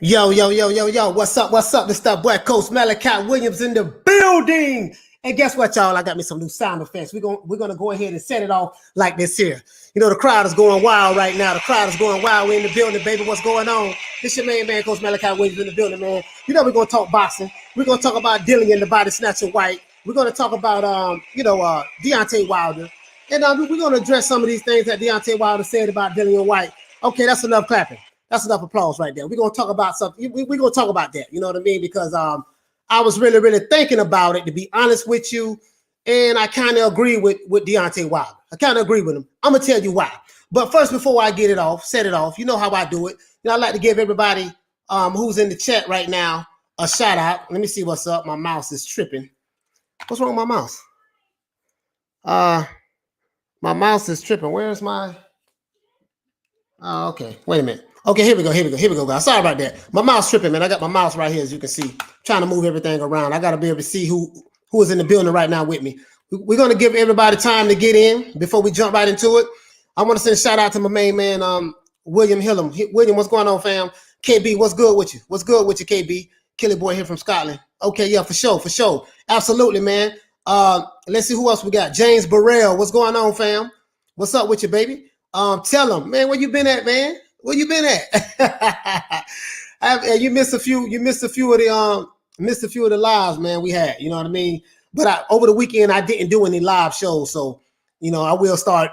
Yo, yo, yo, yo, yo, what's up? What's up? This that boy Coach Malachi Williams in the building. And guess what, y'all? I got me some new sound effects. We're gonna go ahead and set it off like this here. You know, the crowd is going wild right now. The crowd is going wild. We're in the building, baby. What's going on? This your man, Coach Malachi Williams in the building, man. You know, we're gonna talk boxing. We're gonna talk about Dillian the body snatcher Whyte. We're gonna talk about Deontay Wilder. And we're gonna address some of these things that Deontay Wilder said about Dillian Whyte. Okay, that's enough clapping. That's enough applause right there. We're going to talk about something. We're going to talk about that. You know what I mean? Because I was really, really thinking about it, to be honest with you. And I kind of agree with Deontay Wilder. I kind of agree with him. I'm going to tell you why. But first, before I get it off, set it off, you know how I do it. You know, I'd like to give everybody who's in the chat right now a shout out. Let me see what's up. My mouse is tripping. What's wrong with my mouse? My mouse is tripping. Where's my... Oh, okay. Wait a minute. Okay, here we go, guys. Sorry about that. My mouse tripping, man. I got my mouse right here, as you can see. Trying to move everything around. I got to be able to see who is in the building right now with me. We're going to give everybody time to get in before we jump right into it. I want to send a shout out to my main man, William Hillam. William, what's going on, fam? KB, what's good with you? What's good with you, KB? Killy boy here from Scotland. Okay, yeah, for sure. Absolutely, man. Let's see who else we got. James Burrell, what's going on, fam? What's up with you, baby? Tell him, man, where you been at, man? Where you been at? You missed a few of the lives, man, we had, you know what I mean? But over the weekend, I didn't do any live shows. So, you know, I will start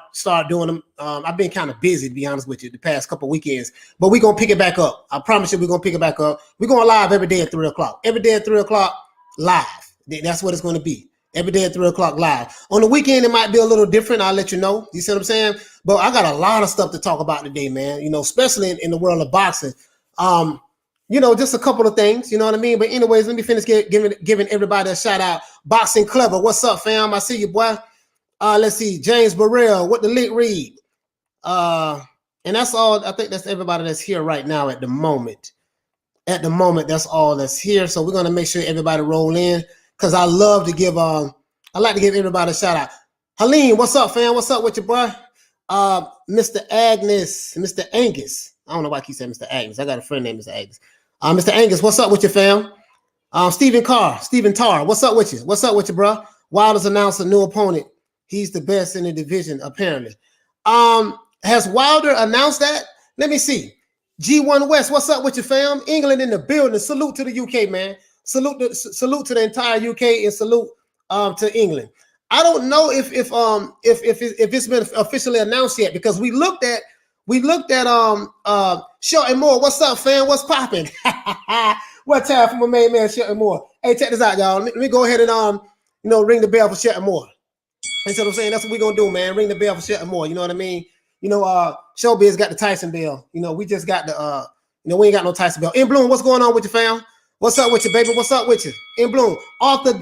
doing them. I've been kind of busy, to be honest with you, the past couple of weekends, but we're going to pick it back up. I promise you, we're going to pick it back up. We're going live every day at 3:00. Every day at 3:00 live. That's what it's going to be. Every day at 3:00 live. On the weekend, it might be a little different. I'll let you know. You see what I'm saying? But I got a lot of stuff to talk about today, man. You know, especially in the world of boxing. You know, just a couple of things. You know what I mean? But anyways, let me finish giving everybody a shout out. Boxing Clever. What's up, fam? I see you, boy. Let's see. James Burrell. What the lick read? And that's all. I think that's everybody that's here right now at the moment. At the moment, that's all that's here. So we're going to make sure everybody roll in. Because I love to give I like to give everybody a shout out. Helene, what's up, fam? What's up with you, boy? Mr. Angus. I don't know why I keep saying Mr. Agnes. I got a friend named Mr. Agnes. Mr. Angus, what's up with you, fam? Stephen Tar, what's up with you? What's up with you, bro? Wilder's announced a new opponent. He's the best in the division, apparently. Has Wilder announced that? Let me see. G1 West, what's up with you, fam? England in the building. Salute to the UK, man. Salute to the entire UK and salute to England. I don't know if it's been officially announced yet, because we looked at Shelton Moore. What's up, fam? What's popping? What time for my main man Shelton Moore? Hey, check this out, y'all. Let me go ahead and ring the bell for Shelton Moore. You know what I'm saying? That's what we're gonna do, man. Ring the bell for Shelton Moore. You know what I mean? You know, Showbiz got the Tyson bell. You know, we just got the we ain't got no Tyson bell. In Bloom, what's going on with you, fam? What's up with you, baby? What's up with you? In Bloom. Arthur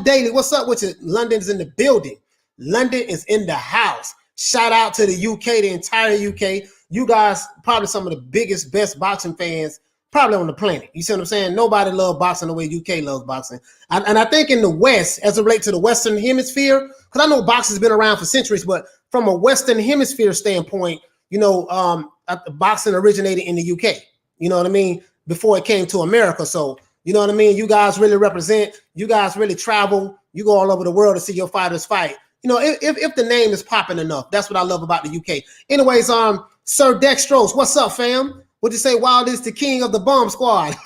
Daily, what's up with you? London's in the building. London is in the house. Shout out to the UK, the entire UK. You guys probably some of the biggest, best boxing fans probably on the planet. You see what I'm saying? Nobody loves boxing the way UK loves boxing. And I think in the West, as it relates to the Western Hemisphere, because I know boxing's been around for centuries, but from a Western Hemisphere standpoint, boxing originated in the UK. You know what I mean? Before it came to America. So, you know what I mean? You guys really represent, you guys really travel, you go all over the world to see your fighters fight. You know, if the name is popping enough, that's what I love about the UK. Anyways, Sir Dextrose, what's up, fam? What'd you say? Wild is the king of the bomb squad.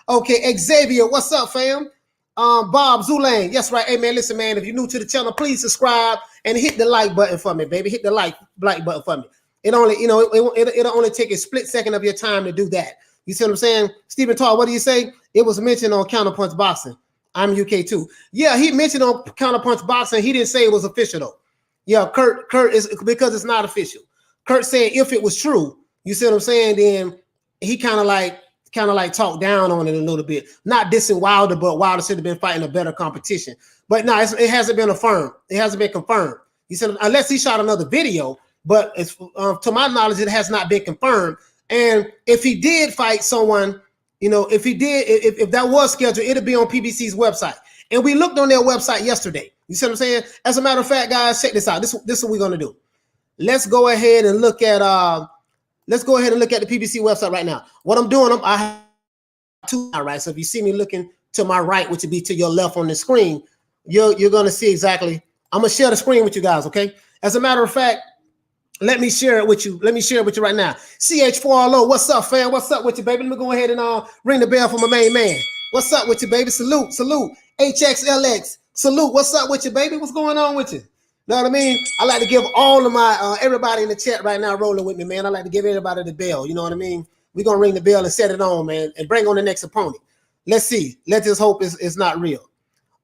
Okay, Xavier, what's up, fam? Bob Zulane, yes, right. Hey, man, listen, man, if you're new to the channel, please subscribe and hit the like button for me, baby. Hit the like button for me. It'll only take a split second of your time to do that. You see what I'm saying? Stephen Tar, what do you say? It was mentioned on Counterpunch Boxing. I'm UK too. Yeah, he mentioned on Counterpunch Boxing. He didn't say it was official though. Yeah, Kurt is, because it's not official. Kurt said if it was true, you see what I'm saying? Then he kind of like talked down on it a little bit. Not dissing Wilder, but Wilder should have been fighting a better competition. But no, it hasn't been affirmed. It hasn't been confirmed. He said unless he shot another video, but it's, to my knowledge, it has not been confirmed. And if he did fight someone, if that was scheduled, it'd be on PBC's website. And we looked on their website yesterday. You see what I'm saying? As a matter of fact, guys, check this out. This is what we're gonna do. Let's go ahead and look at let's go ahead and look at the PBC website right now. What I'm doing, I have two, right? So if you see me looking to my right, which would be to your left on the screen, you're going to see exactly. I'm going to share the screen with you guys, okay? As a matter of fact, let me share it with you. Let me share it with you right now. CH4LO, what's up, fam? What's up with you, baby? Let me go ahead and ring the bell for my main man. What's up with you, baby? Salute, salute. HXLX, salute. What's up with you, baby? What's going on with you? Know what I mean? I like to give all of my everybody in the chat right now rolling with me, man. I like to give everybody the bell. You know what I mean? We're gonna ring the bell and set it on, man, and bring on the next opponent. Let's see. Let's just hope it's not real.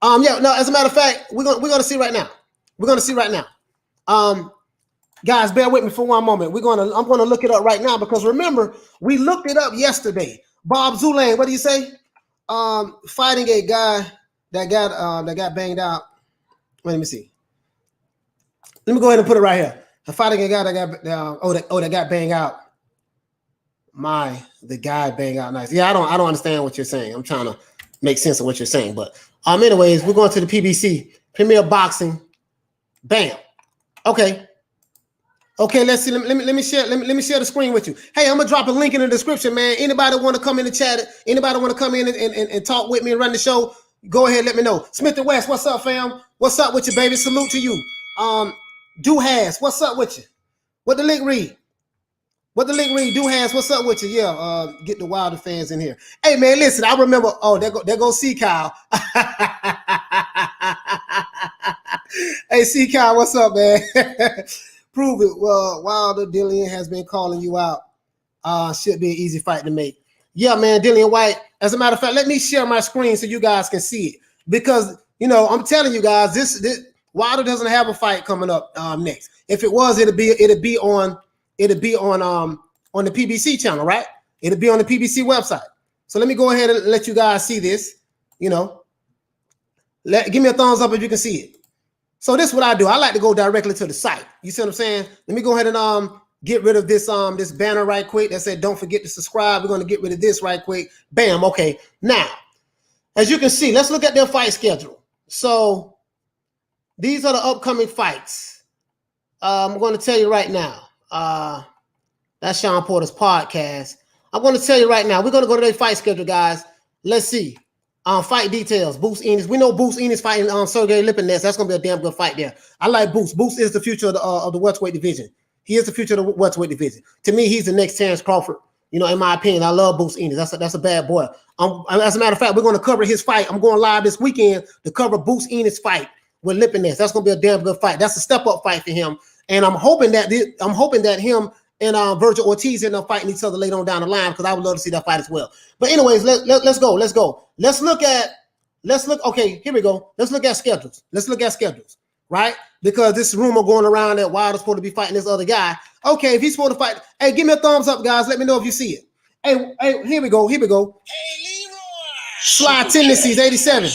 Yeah, no, as a matter of fact, we're gonna see right now. We're gonna see right now. Guys, bear with me for one moment. I'm gonna look it up right now because remember, we looked it up yesterday. Bob Zoulane, what do you say? Fighting a guy that got banged out. Let me see. Let me go ahead and put it right here. Fighting a guy that got banged out. The guy banged out nice. Yeah, I don't understand what you're saying. I'm trying to make sense of what you're saying. But anyways, we're going to the PBC, Premier Boxing. Bam. Okay. Okay, let's see. Let me share the screen with you. Hey, I'm gonna drop a link in the description, man. Anybody want to come in the chat? Anybody want to come in and talk with me and run the show? Go ahead, let me know. Smith and West, what's up, fam? What's up with you, baby? Salute to you. Do has, what's up with you? What the link read? What the link read? Do has, what's up with you? Yeah, get the Wilder fans in here. Hey, man, listen, I remember. Oh, there go C Kyle. Hey, C Kyle, what's up, man? Prove it. Well, Wilder, Dillian has been calling you out. Should be an easy fight to make. Yeah, man, Dillian Whyte. As a matter of fact, let me share my screen so you guys can see it. Because, you know, I'm telling you guys, this Wilder doesn't have a fight coming up next. If it was, it'd be on the PBC channel, right? It'll be on the PBC website. So let me go ahead and let you guys see this. You know, give me a thumbs up if you can see it. So this is what I do. I like to go directly to the site. You see what I'm saying? Let me go ahead and get rid of this this banner right quick that said don't forget to subscribe. We're going to get rid of this right quick. Bam. Okay. Now, as you can see, let's look at their fight schedule. So these are the upcoming fights. I'm going to tell you right now. That's Sean Porter's podcast. I'm going to tell you right now. We're going to go to their fight schedule, guys. Let's see. Fight details. Boost Enos. We know Boost Enos fighting Sergey Lipinets. That's going to be a damn good fight there. I like Boost. Boost is the future of the welterweight division. He is the future of the welterweight division. To me, he's the next Terrence Crawford. You know, in my opinion, I love Boost Enos. That's a bad boy. As a matter of fact, we're going to cover his fight. I'm going live this weekend to cover Boost Enos' fight with Lipinets. That's going to be a damn good fight. That's a step-up fight for him. And I'm hoping that him and Virgil Ortiz end up fighting each other later on down the line because I would love to see that fight as well. But anyways, let's go. Okay, here we go. Let's look at schedules. Right? Because this rumor going around that Wilder's supposed to be fighting this other guy. Okay, if he's supposed to fight, hey, give me a thumbs up, guys. Let me know if you see it. Hey, here we go. Hey, Leroy. Slide Tendencies 87.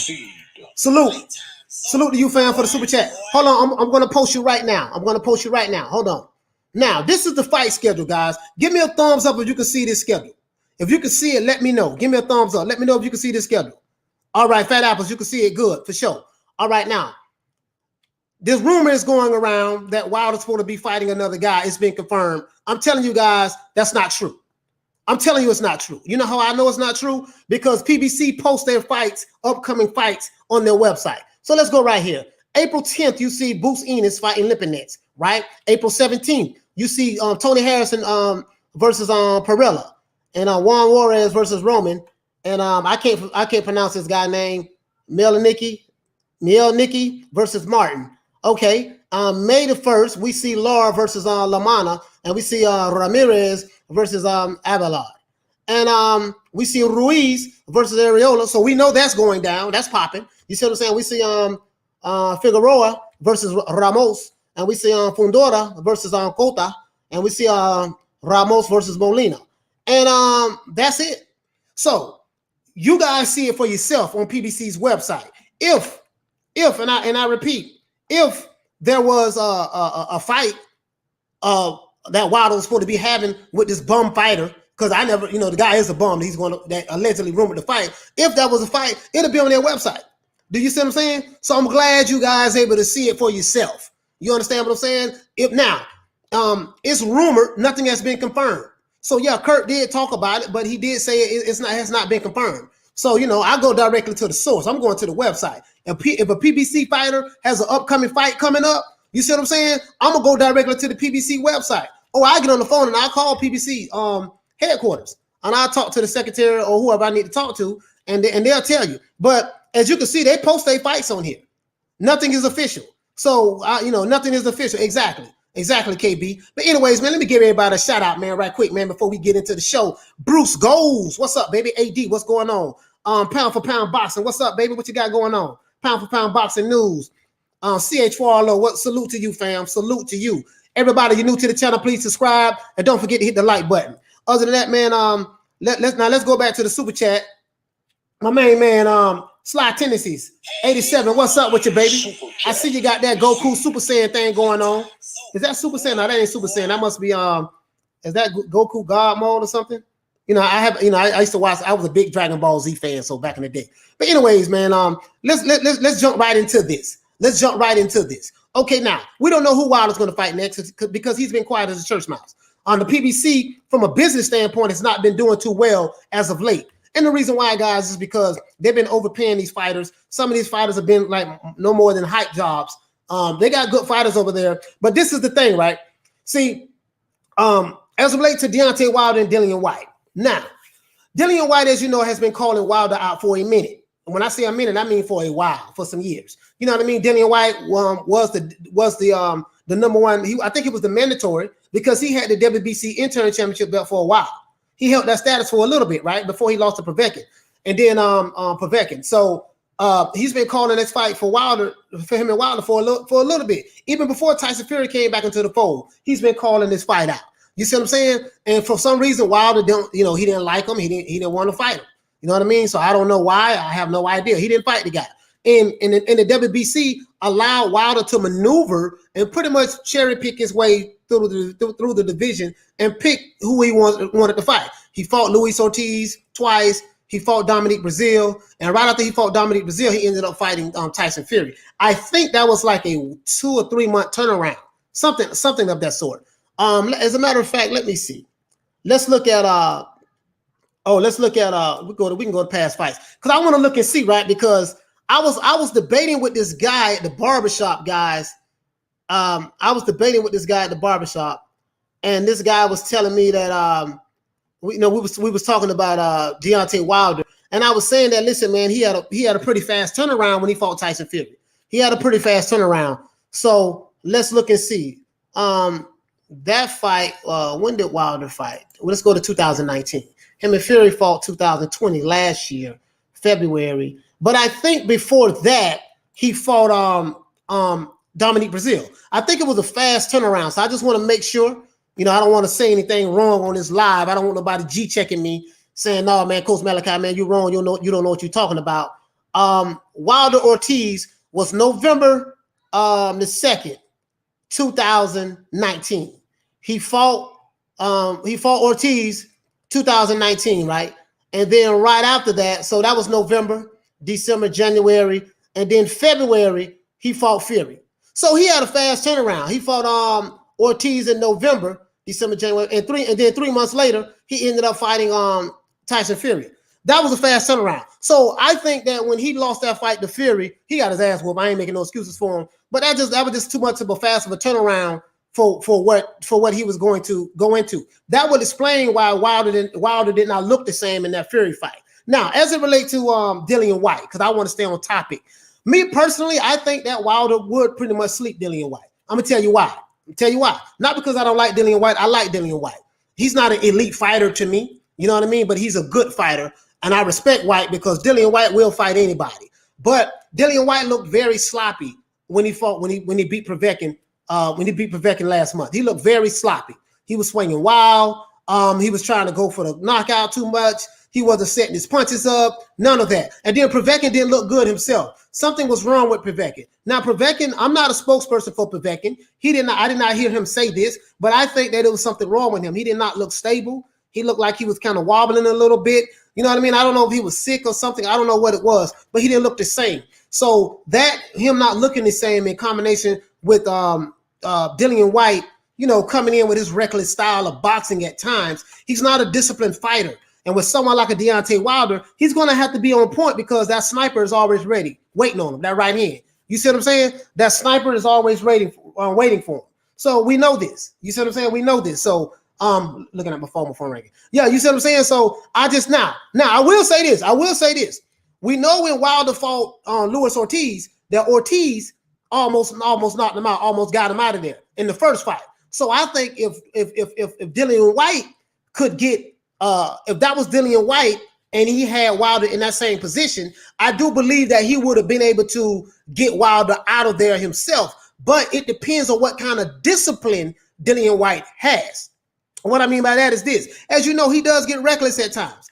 Salute to you, fam, for the super chat. Hold on, I'm going to post you right now. Hold on. Now, this is the fight schedule, guys. Give me a thumbs up if you can see this schedule. If you can see it, let me know. Give me a thumbs up. Let me know if you can see this schedule. All right, Fat Apples, you can see it good, for sure. All right, now, this rumor is going around that Wilder's supposed to be fighting another guy. It's been confirmed. I'm telling you guys, that's not true. I'm telling you it's not true. You know how I know it's not true? Because PBC posts their fights, upcoming fights, on their website. So let's go right here. April 10th, you see Boost Enos fighting Lipinets, right? April 17th, you see Tony Harrison versus Perella, and Juan Juarez versus Roman, and I can't pronounce this guy's name. Mielnicki versus Martin. Okay. May the 1st, we see Lara versus Lamana, and we see Ramirez versus Abelard, and we see Ruiz versus Areola. So we know that's going down. That's popping. You see what I'm saying? We see Figueroa versus Ramos, and we see Fundora versus Cota, and we see Ramos versus Molina, and that's it. So you guys see it for yourself on PBC's website. If and I repeat, if there was a fight that Wilder was supposed to be having with this bum fighter, because I never, the guy is a bum. He's going to that allegedly rumored to fight. If that was a fight, it'll be on their website. Do you see what I'm saying? So I'm glad you guys able to see it for yourself. You understand what I'm saying? If now, it's rumored, nothing has been confirmed. So yeah, Kurt did talk about it, but he did say has not been confirmed. So, you know, I go directly to the source. I'm going to the website. If a PBC fighter has an upcoming fight coming up, you see what I'm saying? I'm gonna go directly to the PBC website. Or I get on the phone and I call PBC headquarters and I'll talk to the secretary or whoever I need to talk to, and they'll tell you. But as you can see, they post their fights on here. Nothing is official. So, you know, nothing is official. Exactly, KB. But anyways, man, let me give everybody a shout out, man, right quick, man, before we get into the show. Bruce Goals, what's up, baby? AD, what's going on? Pound for Pound Boxing, what's up, baby? What you got going on? Pound for Pound Boxing News. CH4LO, what? Salute to you, fam. Salute to you. Everybody, you're new to the channel, please subscribe and don't forget to hit the like button. Other than that, man, let's go back to the super chat. My main man, Sly Tendencies 87. What's up with you, baby? I see you got that Goku Super Saiyan thing going on. Is that Super Saiyan? No, that ain't Super Saiyan. That must be is that Goku God mode or something? You know, I used to watch. I was a big Dragon Ball Z fan, so back in the day. But anyways, man, let's jump right into this. Let's jump right into this. Okay, now we don't know who Wilder's going to fight next because he's been quiet as a church mouse. On the PBC, from a business standpoint, has not been doing too well as of late. And the reason why, guys, is because they've been overpaying these fighters. Some of these fighters have been like no more than hype jobs. They got good fighters over there. But this is the thing, right? See, as of late to Deontay Wilder and Dillian Whyte. Now, Dillian Whyte, as you know, has been calling Wilder out for a minute. And when I say a minute, I mean for a while, for some years. You know what I mean? Dillian Whyte was the number one. I think it was the mandatory because he had the WBC interim championship belt for a while. He held that status for a little bit, right, before he lost to Povetkin, and then Povetkin. So he's been calling this fight for him and Wilder for a little bit. Even before Tyson Fury came back into the fold, he's been calling this fight out. You see what I'm saying? And for some reason, Wilder he didn't like him. He didn't want to fight him. You know what I mean? So I don't know why. I have no idea. He didn't fight the guy. And the WBC allowed Wilder to maneuver and pretty much cherry pick his way through the division and pick who he wanted to fight. He fought Luis Ortiz twice. He fought Dominique Brazil. And right after he fought Dominique Brazil, he ended up fighting Tyson Fury. I think that was like a 2 or 3 month turnaround, something of that sort. As a matter of fact, let me see. Let's look at we can go to past fights because I want to look and see, right? Because I was debating with this guy at the barbershop, guys. I was debating with this guy at the barbershop, and this guy was telling me that we was talking about Deontay Wilder, and I was saying that, listen, man, he had a pretty fast turnaround when he fought Tyson Fury. He had a pretty fast turnaround. So let's look and see. That fight, when did Wilder fight? Well, let's go to 2019. Him and Fury fought 2020, last year, February. But I think before that, he fought Dominique Brazil. I think it was a fast turnaround. So I just want to make sure, I don't want to say anything wrong on this live. I don't want nobody G-checking me saying, no, man, Coach Malachi, man, you're wrong. You don't know what you're talking about. Wilder Ortiz was November the 2nd, 2019. He fought Ortiz 2019, right? And then right after that, so that was November, December, January, and then February, he fought Fury. So he had a fast turnaround. He fought Ortiz in November, December, January, and then 3 months later, he ended up fighting Tyson Fury. That was a fast turnaround. So I think that when he lost that fight to Fury, he got his ass whooped. I ain't making no excuses for him, but that was just too much of a fast of a turnaround for what he was going to go into. That would explain why Wilder did not look the same in that Fury fight. Now, as it relates to Dillian Whyte, because I want to stay on topic. Me personally, I think that Wilder would pretty much sleep Dillian Whyte. I'm gonna tell you why. Not because I don't like Dillian Whyte. I like Dillian Whyte. He's not an elite fighter to me. You know what I mean? But he's a good fighter, and I respect Whyte because Dillian Whyte will fight anybody. But Dillian Whyte looked very sloppy when he beat Povetkin. When he beat Povetkin last month, he looked very sloppy. He was swinging wild. He was trying to go for the knockout too much. He wasn't setting his punches up. None of that. And then Povetkin didn't look good himself. Something was wrong with Povetkin. Now, Povetkin, I'm not a spokesperson for Povetkin. I did not hear him say this, but I think that there was something wrong with him. He did not look stable. He looked like he was kind of wobbling a little bit. You know what I mean? I don't know if he was sick or something. I don't know what it was, but he didn't look the same. So that him not looking the same in combination with Dillian Whyte, coming in with his reckless style of boxing at times. He's not a disciplined fighter. And with someone like a Deontay Wilder, he's going to have to be on point because that sniper is always ready, waiting on him, that right hand. You see what I'm saying? That sniper is always waiting for him. So we know this. You see what I'm saying? We know this. So looking at my phone ranking. Yeah, you see what I'm saying? So I just now I will say this. We know when Wilder fought Luis Ortiz, that Ortiz almost knocked him out, almost got him out of there in the first fight. So I think if Dillian Whyte could get if that was Dillian Whyte and he had Wilder in that same position, I do believe that he would have been able to get Wilder out of there himself. But it depends on what kind of discipline Dillian Whyte has. What I mean by that is this. As you know, he does get reckless at times.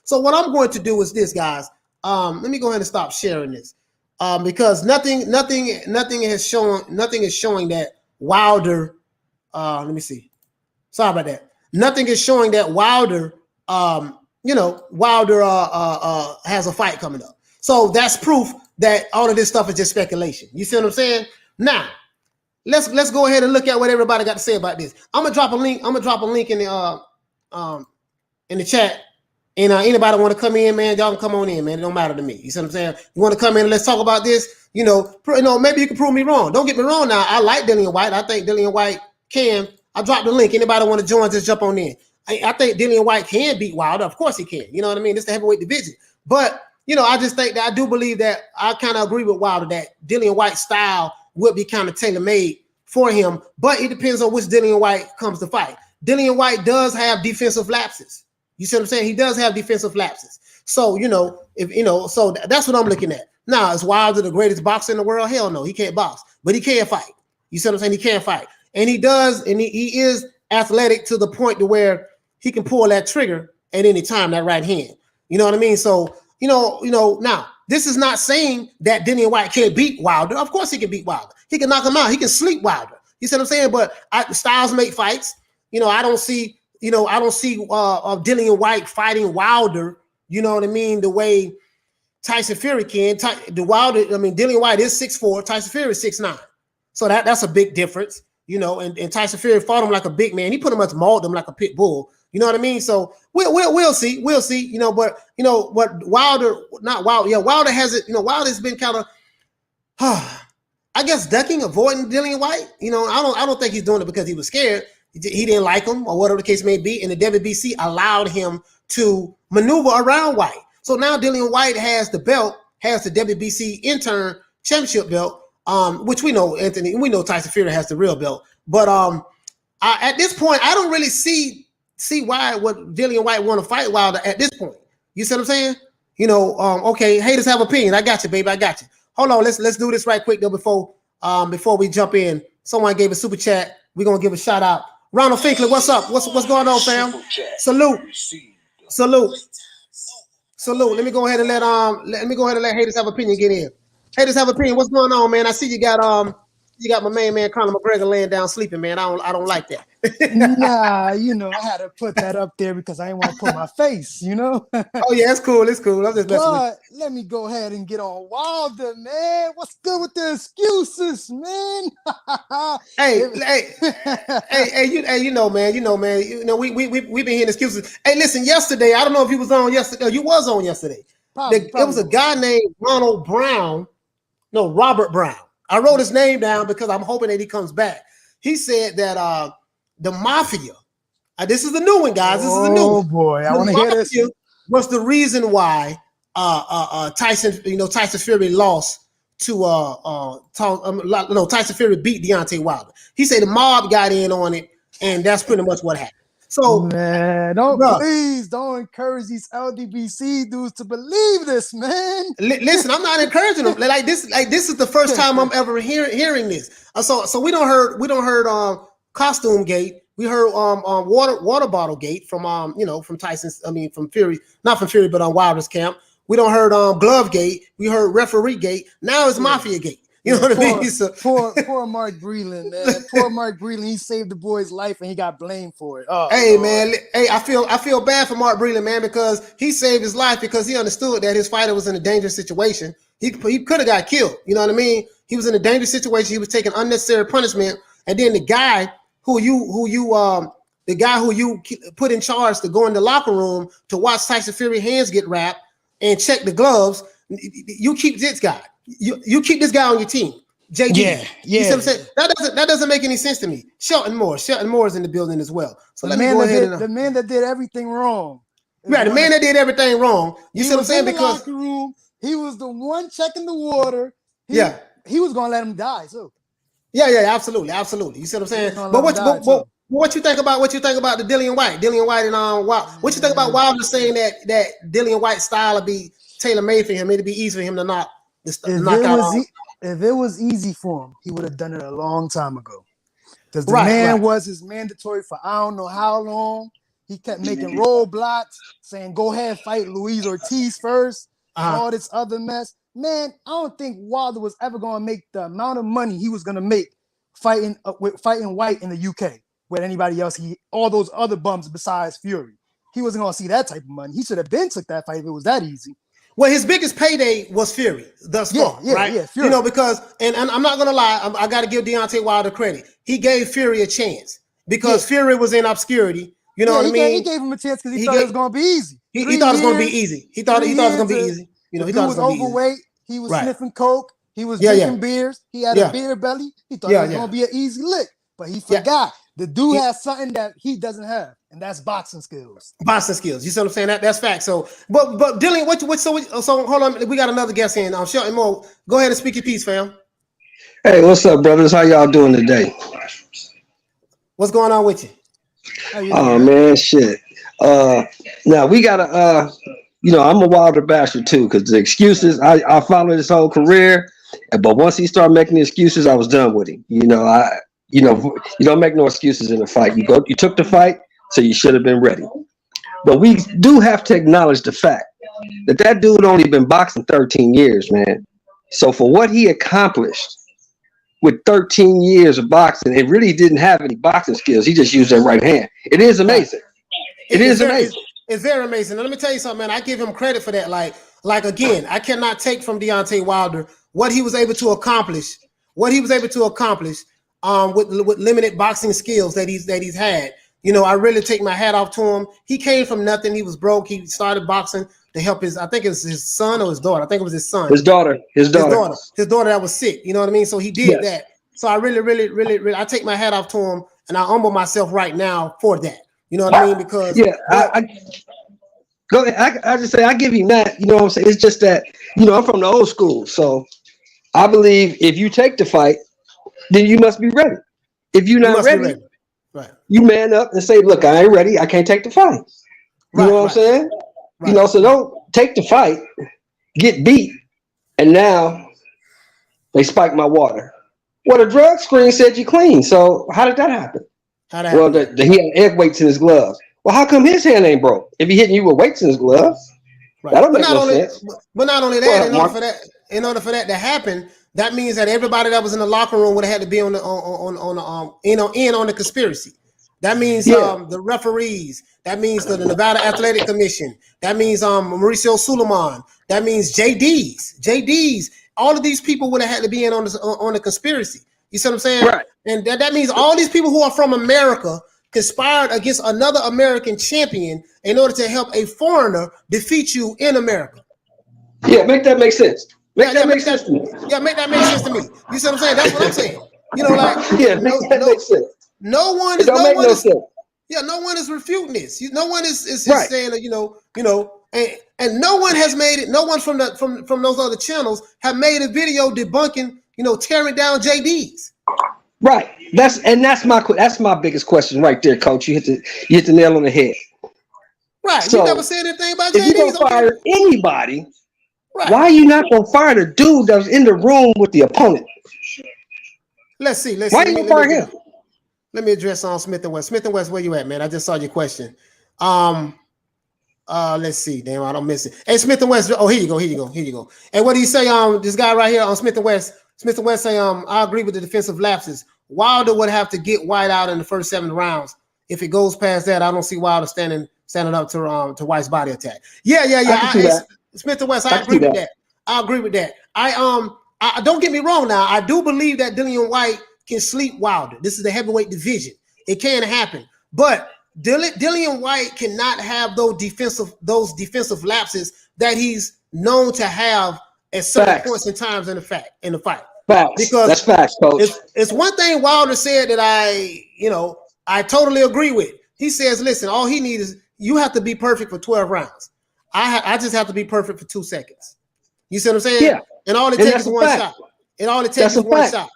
So what I'm going to do is this, guys. Let me go ahead and stop sharing this. Because nothing is showing that Wilder. Let me see. Sorry about that. Nothing is showing that Wilder. Wilder has a fight coming up. So that's proof that all of this stuff is just speculation. You see what I'm saying? Now, let's go ahead and look at what everybody got to say about this. I'm gonna drop a link. In the chat. And anybody want to come in, man, y'all can come on in, man. It don't matter to me. You see what I'm saying? You want to come in and let's talk about this? Maybe you can prove me wrong. Don't get me wrong now. I like Dillian Whyte. I think Dillian Whyte can. I dropped the link. Anybody want to join, just jump on in. I think Dillian Whyte can beat Wilder. Of course he can. You know what I mean? It's the heavyweight division. But, I just think that I do believe that I kind of agree with Wilder that Dillian Whyte's style would be kind of tailor-made for him. But it depends on which Dillian Whyte comes to fight. Dillian Whyte does have defensive lapses. You see what I'm saying? He does have defensive lapses. So, so that's what I'm looking at. Now, is Wilder the greatest boxer in the world? Hell no, he can't box, but he can fight. You see what I'm saying? He can fight. And he does, and he is athletic to the point to where he can pull that trigger at any time, that right hand. You know what I mean? So, now, this is not saying that Dillian Whyte can't beat Wilder. Of course he can beat Wilder. He can knock him out. He can sleep Wilder. You see what I'm saying? But styles make fights. I don't see Dillian Whyte fighting Wilder, you know what I mean, the way Tyson Fury can. Dillian Whyte is 6'4", Tyson Fury is 6'9". So that's a big difference, and Tyson Fury fought him like a big man. He pretty much mauled him like a pit bull. You know what I mean? So we'll see. But Wilder has it, Wilder's been kind of I guess avoiding Dillian Whyte. I don't think he's doing it because he was scared. He didn't like him or whatever the case may be. And the WBC allowed him to maneuver around Whyte. So now Dillian Whyte has the belt, has the WBC intern championship belt, which we know, Anthony, we know Tyson Fury has the real belt. But at this point, I don't really see why would Dillian Whyte want to fight Wilder at this point. You see what I'm saying? Okay, haters have opinion. I got you, baby. I got you. Hold on, let's do this right quick though before we jump in. Someone gave a super chat. We're gonna give a shout out. Ronald Finkley, what's up? What's going on, fam? Salute. Let me go ahead and let haters have opinion get in. Haters have opinion. What's going on, man? I see you got my main man Conor McGregor laying down sleeping, man. I don't like that. Nah, I had to put that up there because I didn't want to put my face, Oh yeah, it's cool. It's cool. I'm just messing with you. Let me go ahead and get on Wilder, man. What's good with the excuses, man? hey, man. We've been hearing excuses. Hey, listen, yesterday, I don't know if you was on yesterday. You was on yesterday. Probably it was a guy named Robert Brown. I wrote his name down because I'm hoping that he comes back. He said that the Mafia, this is the new one, guys. This is the new one. Oh boy, I want to hear this. Was the reason why Tyson Fury lost to Tyson Fury beat Deontay Wilder. He said the mob got in on it, and that's pretty much what happened. So, man, please don't encourage these LDBC dudes to believe this, man. Listen, I'm not encouraging them. Like this is the first time I'm ever hearing this. So we don't heard Costume Gate. We heard water bottle gate from from Tyson's. From Fury, not from Fury, but on Wilder's camp. We don't heard Glove Gate. We heard Referee Gate. Now it's Mafia Gate. You know what I mean? So, poor Mark Breland, man. Poor Mark Breland. He saved the boy's life and he got blamed for it. Oh, hey, Lord. Man. Hey, I feel bad for Mark Breland, man, because he saved his life because he understood that his fighter was in a dangerous situation. He could have got killed. You know what I mean? He was in a dangerous situation. He was taking unnecessary punishment and then the guy who you put in charge to go in the locker room to watch Tyson Fury hands get wrapped and check the gloves, you keep this guy. You keep this guy on your team. JD. Yeah. You see what I'm saying? That doesn't make any sense to me. Shelton Moore is in the building as well. So the man that did everything wrong. Right, the man that did everything wrong. You see what I'm saying? Because locker room, he was the one checking the water. He was gonna let him die too. Yeah, absolutely. You see what I'm saying? But what you think about the Dillian Whyte? Dillian Whyte and what you think about Wilder saying that Dillian Whyte's style would be tailor made for him? It'd be easy for him to knock out. If it was easy for him, he would have done it a long time ago. Because the man was his mandatory for I don't know how long. He kept making roadblocks, saying, go ahead, fight Luis Ortiz first, and all this other mess. Man, I don't think Wilder was ever going to make the amount of money he was going to make fighting White in the UK with anybody else. All those other bums besides Fury. He wasn't going to see that type of money. He should have been took that fight if it was that easy. Well, his biggest payday was Fury thus far, right? Yeah, Fury. You know, because and I'm not gonna lie, I got to give Deontay Wilder credit. He gave Fury a chance because Fury was in obscurity. You know what I mean? He gave him a chance because he thought it was gonna be easy. He thought it was gonna be easy. He thought it was gonna be easy. You know, he thought it was gonna be easy. Overweight. He was sniffing coke. He was drinking beers. He had a beer belly. He thought it was gonna be an easy lick, but he forgot. The dude has something that he doesn't have, and that's boxing skills. Boxing skills. You see what I'm saying? That's fact. So, but Dillian, so hold on. We got another guest in. Shelton Moore. Go ahead and speak your piece, fam. Hey, what's up, brothers? How y'all doing today? What's going on with you? Oh man, shit. Now we gotta. I'm a Wilder bastard too, because the excuses. I followed his whole career, but once he started making the excuses, I was done with him. You don't make no excuses in a fight. You took the fight, so you should have been ready. But we do have to acknowledge the fact that dude only been boxing 13 years, man. So for what he accomplished with 13 years of boxing, it really didn't have any boxing skills. He just used that right hand. It is amazing. It is amazing. It's very amazing. And let me tell you something, man. I give him credit for that. Like again, I cannot take from Deontay Wilder what he was able to accomplish. With limited boxing skills that he's had. You know, I really take my hat off to him. He came from nothing. He was broke. He started boxing to help I think it was his son or his daughter. I think it was his son. His daughter that was sick. You know what I mean? So he did that. So I really, I take my hat off to him, and I humble myself right now for that. You know what I mean? Because go ahead. I just say I give him that. You know what I'm saying? It's just that, I'm from the old school. So I believe if you take the fight, then you must be ready. If you're not ready, you man up and say, look, I ain't ready. I can't take the fight. You know what I'm saying? Right. So don't take the fight, get beat, and now they spike my water. Well, the drug screen said you clean. So how did that happen? Well, he had egg weights in his gloves. Well, how come his hand ain't broke? If he hitting you with weights in his gloves, that don't make no sense. But not only that, in order for that to happen, that means that everybody that was in the locker room would have had to be on the conspiracy. That means the referees. That means the Nevada Athletic Commission. That means Mauricio Suleiman. That means JDs. All of these people would have had to be in on the conspiracy. You see what I'm saying? Right. And that means all these people who are from America conspired against another American champion in order to help a foreigner defeat you in America. Yeah, make that make sense. Make that make sense to me. Yeah, make that make sense to me. You see what I'm saying? That's what I'm saying. Make sense. No one is refuting this. No one is saying that, and no one has made it. No one from those other channels have made a video debunking, tearing down JDs. Right. That's my biggest question right there, Coach. You hit the nail on the head. Right. So, you never said anything about JDs. If you don't fire anybody, why are you not gonna fire the dude that was in the room with the opponent? Let's see. Why you gonna fire him? Let me address on Smith and West. Smith and West, where you at, man? I just saw your question. Let's see. Damn, I don't miss it. Hey, Smith and West. Oh, here you go. Hey, what do you say? This guy right here on Smith and West. Smith and West say, I agree with the defensive lapses. Wilder would have to get White out in the first 7 rounds. If it goes past that, I don't see Wilder standing up to White's body attack. Yeah. Smith and West, I agree with that. I don't get me wrong now. I do believe that Dillian Whyte can sleep Wilder. This is the heavyweight division. It can happen. But Dillian Whyte cannot have those defensive lapses that he's known to have at certain points in times in the fight. Facts. Because that's facts, coach. It's one thing Wilder said that I totally agree with. He says, listen, all he needs is you have to be perfect for 12 rounds. I just have to be perfect for 2 seconds. You see what I'm saying? Yeah. And all it takes is one shot. And all it takes is one shot.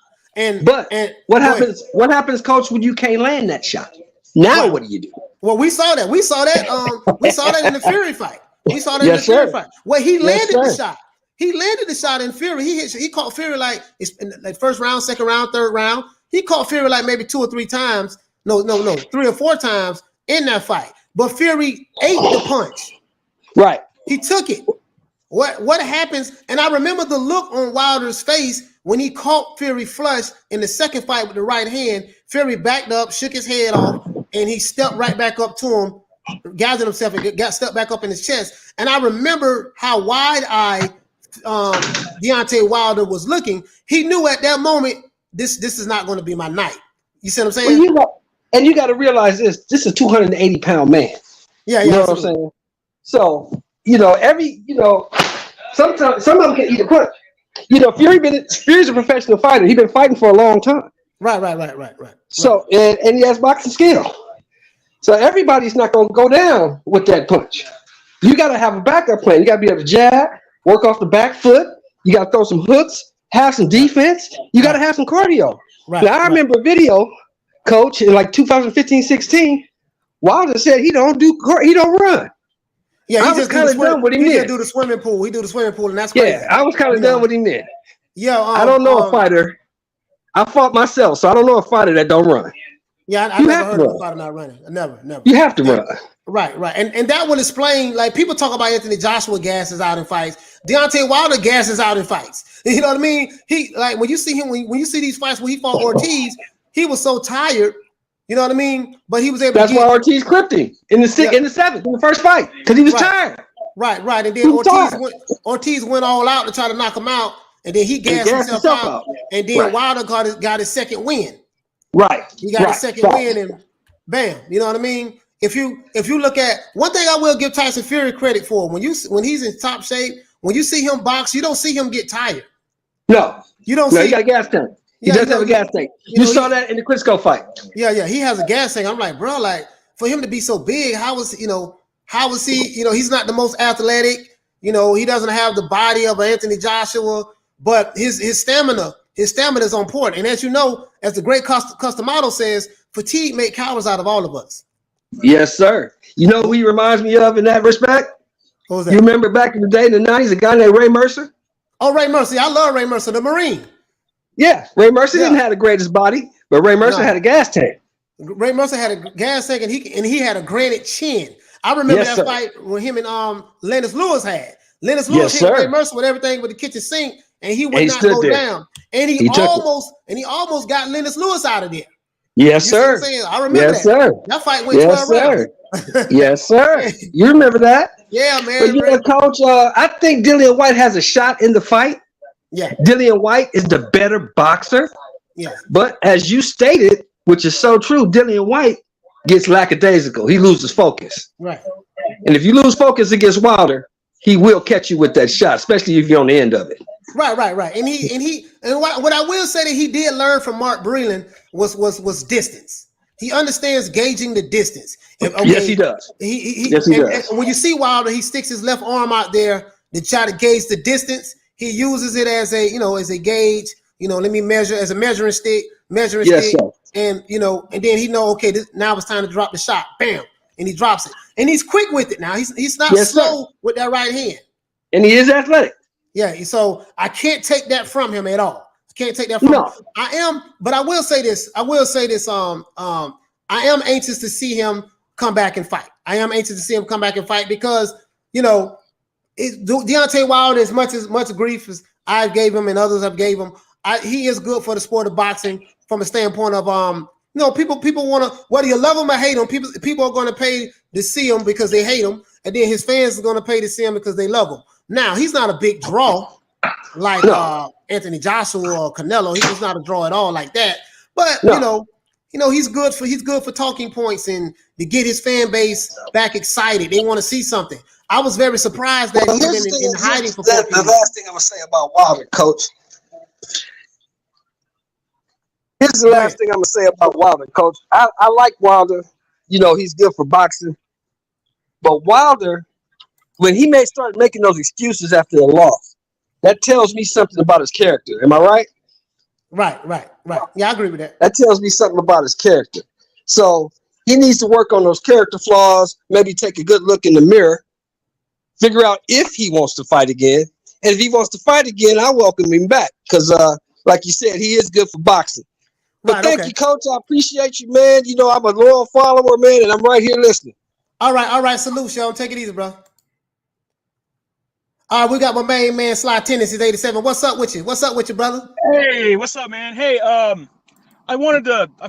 But what happens? What happens, coach, when you can't land that shot? Now what do you do? Well, we saw that. We saw that in the Fury fight. We saw that in the Fury fight. Well, he landed the shot. He landed the shot in Fury. He caught Fury like first round, second round, third round. He caught Fury like maybe 2 or 3 times. No, 3 or 4 times in that fight. But Fury ate the punch. Right. He took it. What happens? And I remember the look on Wilder's face when he caught Fury flush in the second fight with the right hand. Fury backed up, shook his head off, and he stepped right back up to him, gathered himself, and got stepped back up in his chest. And I remember how wide-eyed Deontay Wilder was looking. He knew at that moment, this is not going to be my night. You see what I'm saying? Well, you got to realize this is a 280-pound man. Yeah, you know what I'm saying? So, sometimes some of them can eat a punch. Fury's a professional fighter. He's been fighting for a long time. Right. So, and he has boxing skill. So everybody's not going to go down with that punch. You got to have a backup plan. You got to be able to jab, work off the back foot. You got to throw some hooks, have some defense. You got to have some cardio. Right. Now, I remember a video, coach, in like 2015-16, Wilder said he don't run. Yeah, I was kind of done with him there. He do the swimming pool. And that's crazy. Yeah, I was kind of done with him there. Yeah, I don't know a fighter. I fought myself, so I don't know a fighter that don't run. Yeah, I never heard of a fighter not running. Never. You have to run. Right. And that would explain, like, people talk about Anthony Joshua gasses out in fights. Deontay Wilder gasses out in fights. You know what I mean? He, like, when you see him, when you see these fights where he fought Ortiz, he was so tired. You know what I mean? But he was able. That's why Ortiz clipped him in the 7th in the first fight, because he was tired. Right. And then Ortiz went all out to try to knock him out, and then he gassed himself out. And then Wilder got his second win. Right. He got his second win, and bam. You know what I mean? If you look at one thing, I will give Tyson Fury credit for when he's in top shape. When you see him box, you don't see him get tired. No, you don't. See, he got a gas tank. He does have a gas tank. You saw that in the Klitschko fight. Yeah, he has a gas tank. I'm like, bro, like, for him to be so big, how is he? He's not the most athletic. He doesn't have the body of Anthony Joshua, but his stamina is on point. And as you know, as the great Customato says, fatigue make cowards out of all of us. Yes, sir. You know who he reminds me of in that respect? What was that? You remember back in the day in the 90s, a guy named Ray Mercer? Oh, Ray Mercer. I love Ray Mercer, the Marine. Yeah, Ray Mercer didn't have the greatest body, but Ray Mercer had a gas tank. Ray Mercer had a gas tank, and he had a granite chin. I remember that fight when him and Lennox Lewis had. Lennox Lewis hit Ray Mercer with everything with the kitchen sink, and he would not go down. And he almost got Lennox Lewis out of there. Yes, sir. I remember that. Sir. That fight went 12 rounds. Yes, sir. You remember that? Yeah, man. But Coach, I think Dillian Whyte has a shot in the fight. Yeah. Dillian Whyte is the better boxer. Yeah. But as you stated, which is so true, Dillian Whyte gets lackadaisical. He loses focus. Right. And if you lose focus against Wilder, he will catch you with that shot, especially if you're on the end of it. Right. And what I will say that he did learn from Mark Breland was distance. He understands gauging the distance. Yes, he does. He does. And when you see Wilder, he sticks his left arm out there to try to gauge the distance. He uses it as a gauge. Let me measure as a measuring stick. Sir. And and then he know, okay, now it's time to drop the shot. Bam, and he drops it, and he's quick with it. Now he's not slow with that right hand, and he is athletic. Yeah, so I can't take that from him at all. Can't take that from him. I am, but I will say this. I am anxious to see him come back and fight. Because Deontay Wilder, as much grief as I gave him and others have gave him, he is good for the sport of boxing from a standpoint of people want to, whether you love him or hate him, people are going to pay to see him because they hate him, and then his fans are going to pay to see him because they love him. Now he's not a big draw like Anthony Joshua or Canelo. He's not a draw at all like that. But he's good for talking points and to get his fan base back excited. They want to see something. I was very surprised that he's been in hiding for 14 The last thing I'm gonna say about Wilder, Coach. Here's the last thing I'm gonna say about Wilder, Coach. I like Wilder. He's good for boxing. But Wilder, when he start making those excuses after a loss, that tells me something about his character. Am I right? Right. Yeah, I agree with that. That tells me something about his character. So he needs to work on those character flaws, maybe take a good look in the mirror, figure out if he wants to fight again. And if he wants to fight again, I welcome him back because, like you said, he is good for boxing. But thank you, Coach. I appreciate you, man. I'm a loyal follower, man, and I'm right here listening. All right. Salute, Sean. Take it easy, bro. All right, we got my main man, Sly Tendencies 87. What's up with you, brother? Hey, what's up, man? Hey, I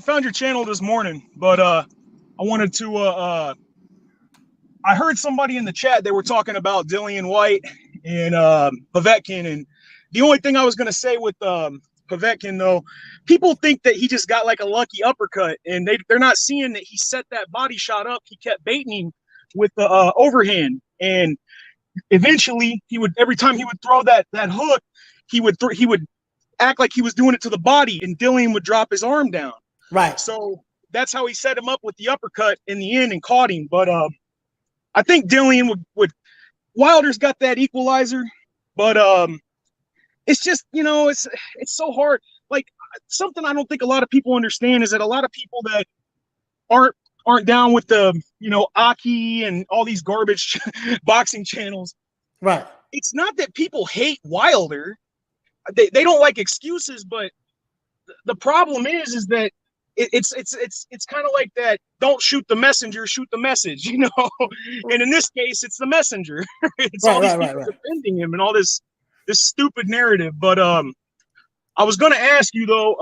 found your channel this morning, but I wanted to I heard somebody in the chat, they were talking about Dillian Whyte and Povetkin, and the only thing I was gonna say with Povetkin, though, people think that he just got like a lucky uppercut, and they're not seeing that he set that body shot up. He kept baiting him with the overhand, and eventually every time he would throw that hook, he would act like he was doing it to the body, and Dillian would drop his arm down. Right. So that's how he set him up with the uppercut in the end and caught him. But I think Dillian would Wilder's got that equalizer, but it's just, it's so hard. Like, something I don't think a lot of people understand is that a lot of people that aren't down with the, Aki and all these garbage boxing channels. Right. It's not that people hate Wilder. They don't like excuses, but the problem is that it's kind of like that. Don't shoot the messenger, shoot the message, And in this case, it's the messenger. It's all these people defending him and all this stupid narrative. But I was going to ask you though,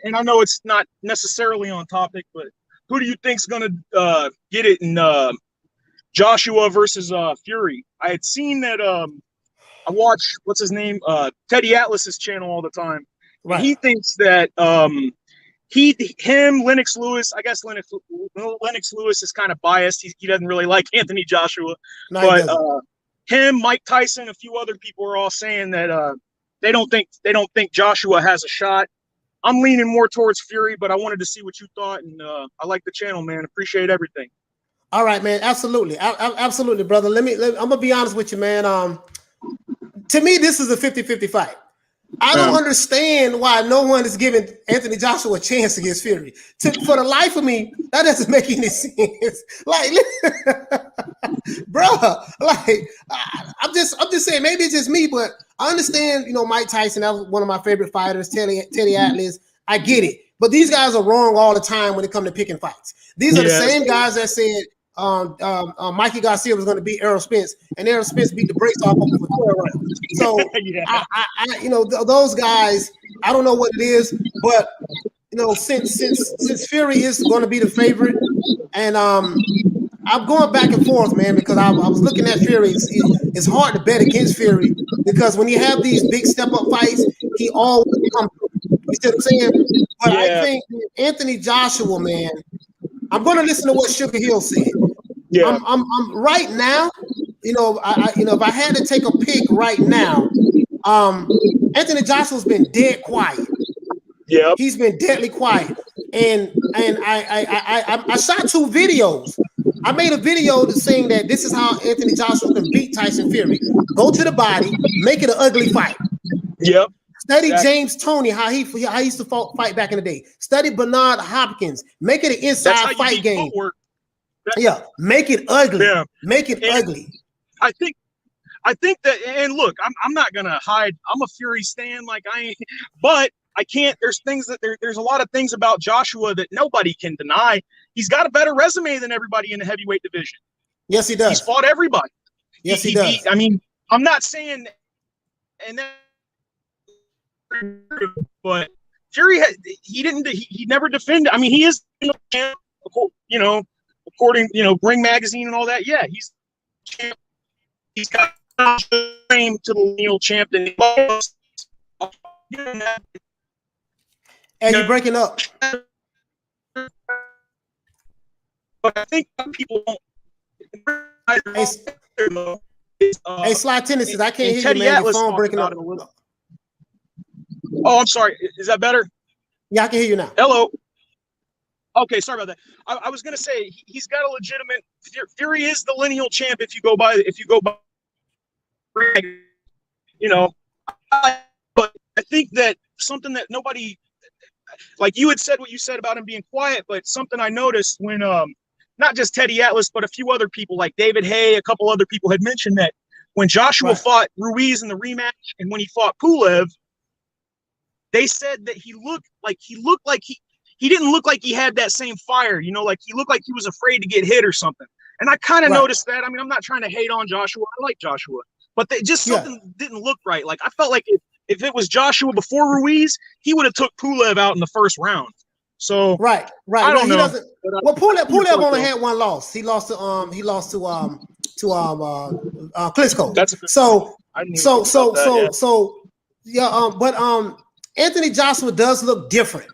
and I know it's not necessarily on topic, but who do you think's going to get it in Joshua versus Fury? I had seen that. I watch what's his name, Teddy Atlas's channel all the time. Right. And he thinks that Lennox Lewis. I guess Lennox Lewis is kind of biased. He doesn't really like Anthony Joshua, but him, Mike Tyson, a few other people are all saying that they don't think Joshua has a shot. I'm leaning more towards Fury, but I wanted to see what you thought, and I like the channel, man. Appreciate everything. All right, man. Absolutely, absolutely, brother. I'm gonna be honest with you, man. To me, this is a 50-50 fight. I don't understand why no one is giving Anthony Joshua a chance against Fury. For the life of me, that doesn't make any sense. Like, bro, I'm just saying, maybe it's just me, but I understand, Mike Tyson, that was one of my favorite fighters, Teddy Atlas. I get it. But these guys are wrong all the time when it comes to picking fights. These are the same guys that said Mikey Garcia was going to beat Errol Spence, and Errol Spence beat the brakes off of him for 12 rounds. So, those guys, I don't know what it is, but since Fury is going to be the favorite, and I'm going back and forth, man, because I was looking at Fury. It's hard to bet against Fury because when you have these big step-up fights, he always comes through. You see what I'm saying? But I think Anthony Joshua, man, I'm going to listen to what Sugar Hill said. Yeah. I'm right now, if I had to take a pick right now, Anthony Joshua's been dead quiet. Yeah. He's been deadly quiet. And I shot 2 videos. I made a video saying that this is how Anthony Joshua can beat Tyson Fury. Go to the body, make it an ugly fight. Yep. Study James Toney, how he used to fight back in the day. Study Bernard Hopkins. Make it an inside fight game. Make it ugly. Yeah. Make it ugly. I think that, and look, I'm not gonna hide. I'm a Fury stan, like I ain't, but I can't. There's things that there's a lot of things about Joshua that nobody can deny. He's got a better resume than everybody in the heavyweight division. Yes, he does. He's fought everybody. Yes, he does. I mean, I'm not saying, and then. But Fury, he never defended. I mean, he is, according, Ring Magazine and all that. Yeah, he's champ. He's got claim to the lineal champion. And you're breaking up. But I think people don't. Hey, Sly Tendencies, I can't hear Teddy you, man. Your Atlas phone breaking up. Oh, I'm sorry. Is that better? Yeah, I can hear you now. Hello. Okay, sorry about that. I was gonna say he's got a legitimate. Fury is the lineal champ if you go by. You know, but I think that something that nobody, like you had said what you said about him being quiet, but something I noticed when not just Teddy Atlas, but a few other people like David Hay, a couple other people had mentioned that when Joshua fought Ruiz in the rematch and when he fought Pulev, they said that he didn't look like he had that same fire, you know, like he looked like he was afraid to get hit or something. And I kind of noticed that. I mean, I'm not trying to hate on Joshua. I like Joshua, but something didn't look right. Like I felt like if it was Joshua before Ruiz, he would have took Pulev out in the first round. So right. I don't know. Well, Pulev only had one loss. He lost to Klitschko. But Anthony Joshua does look different.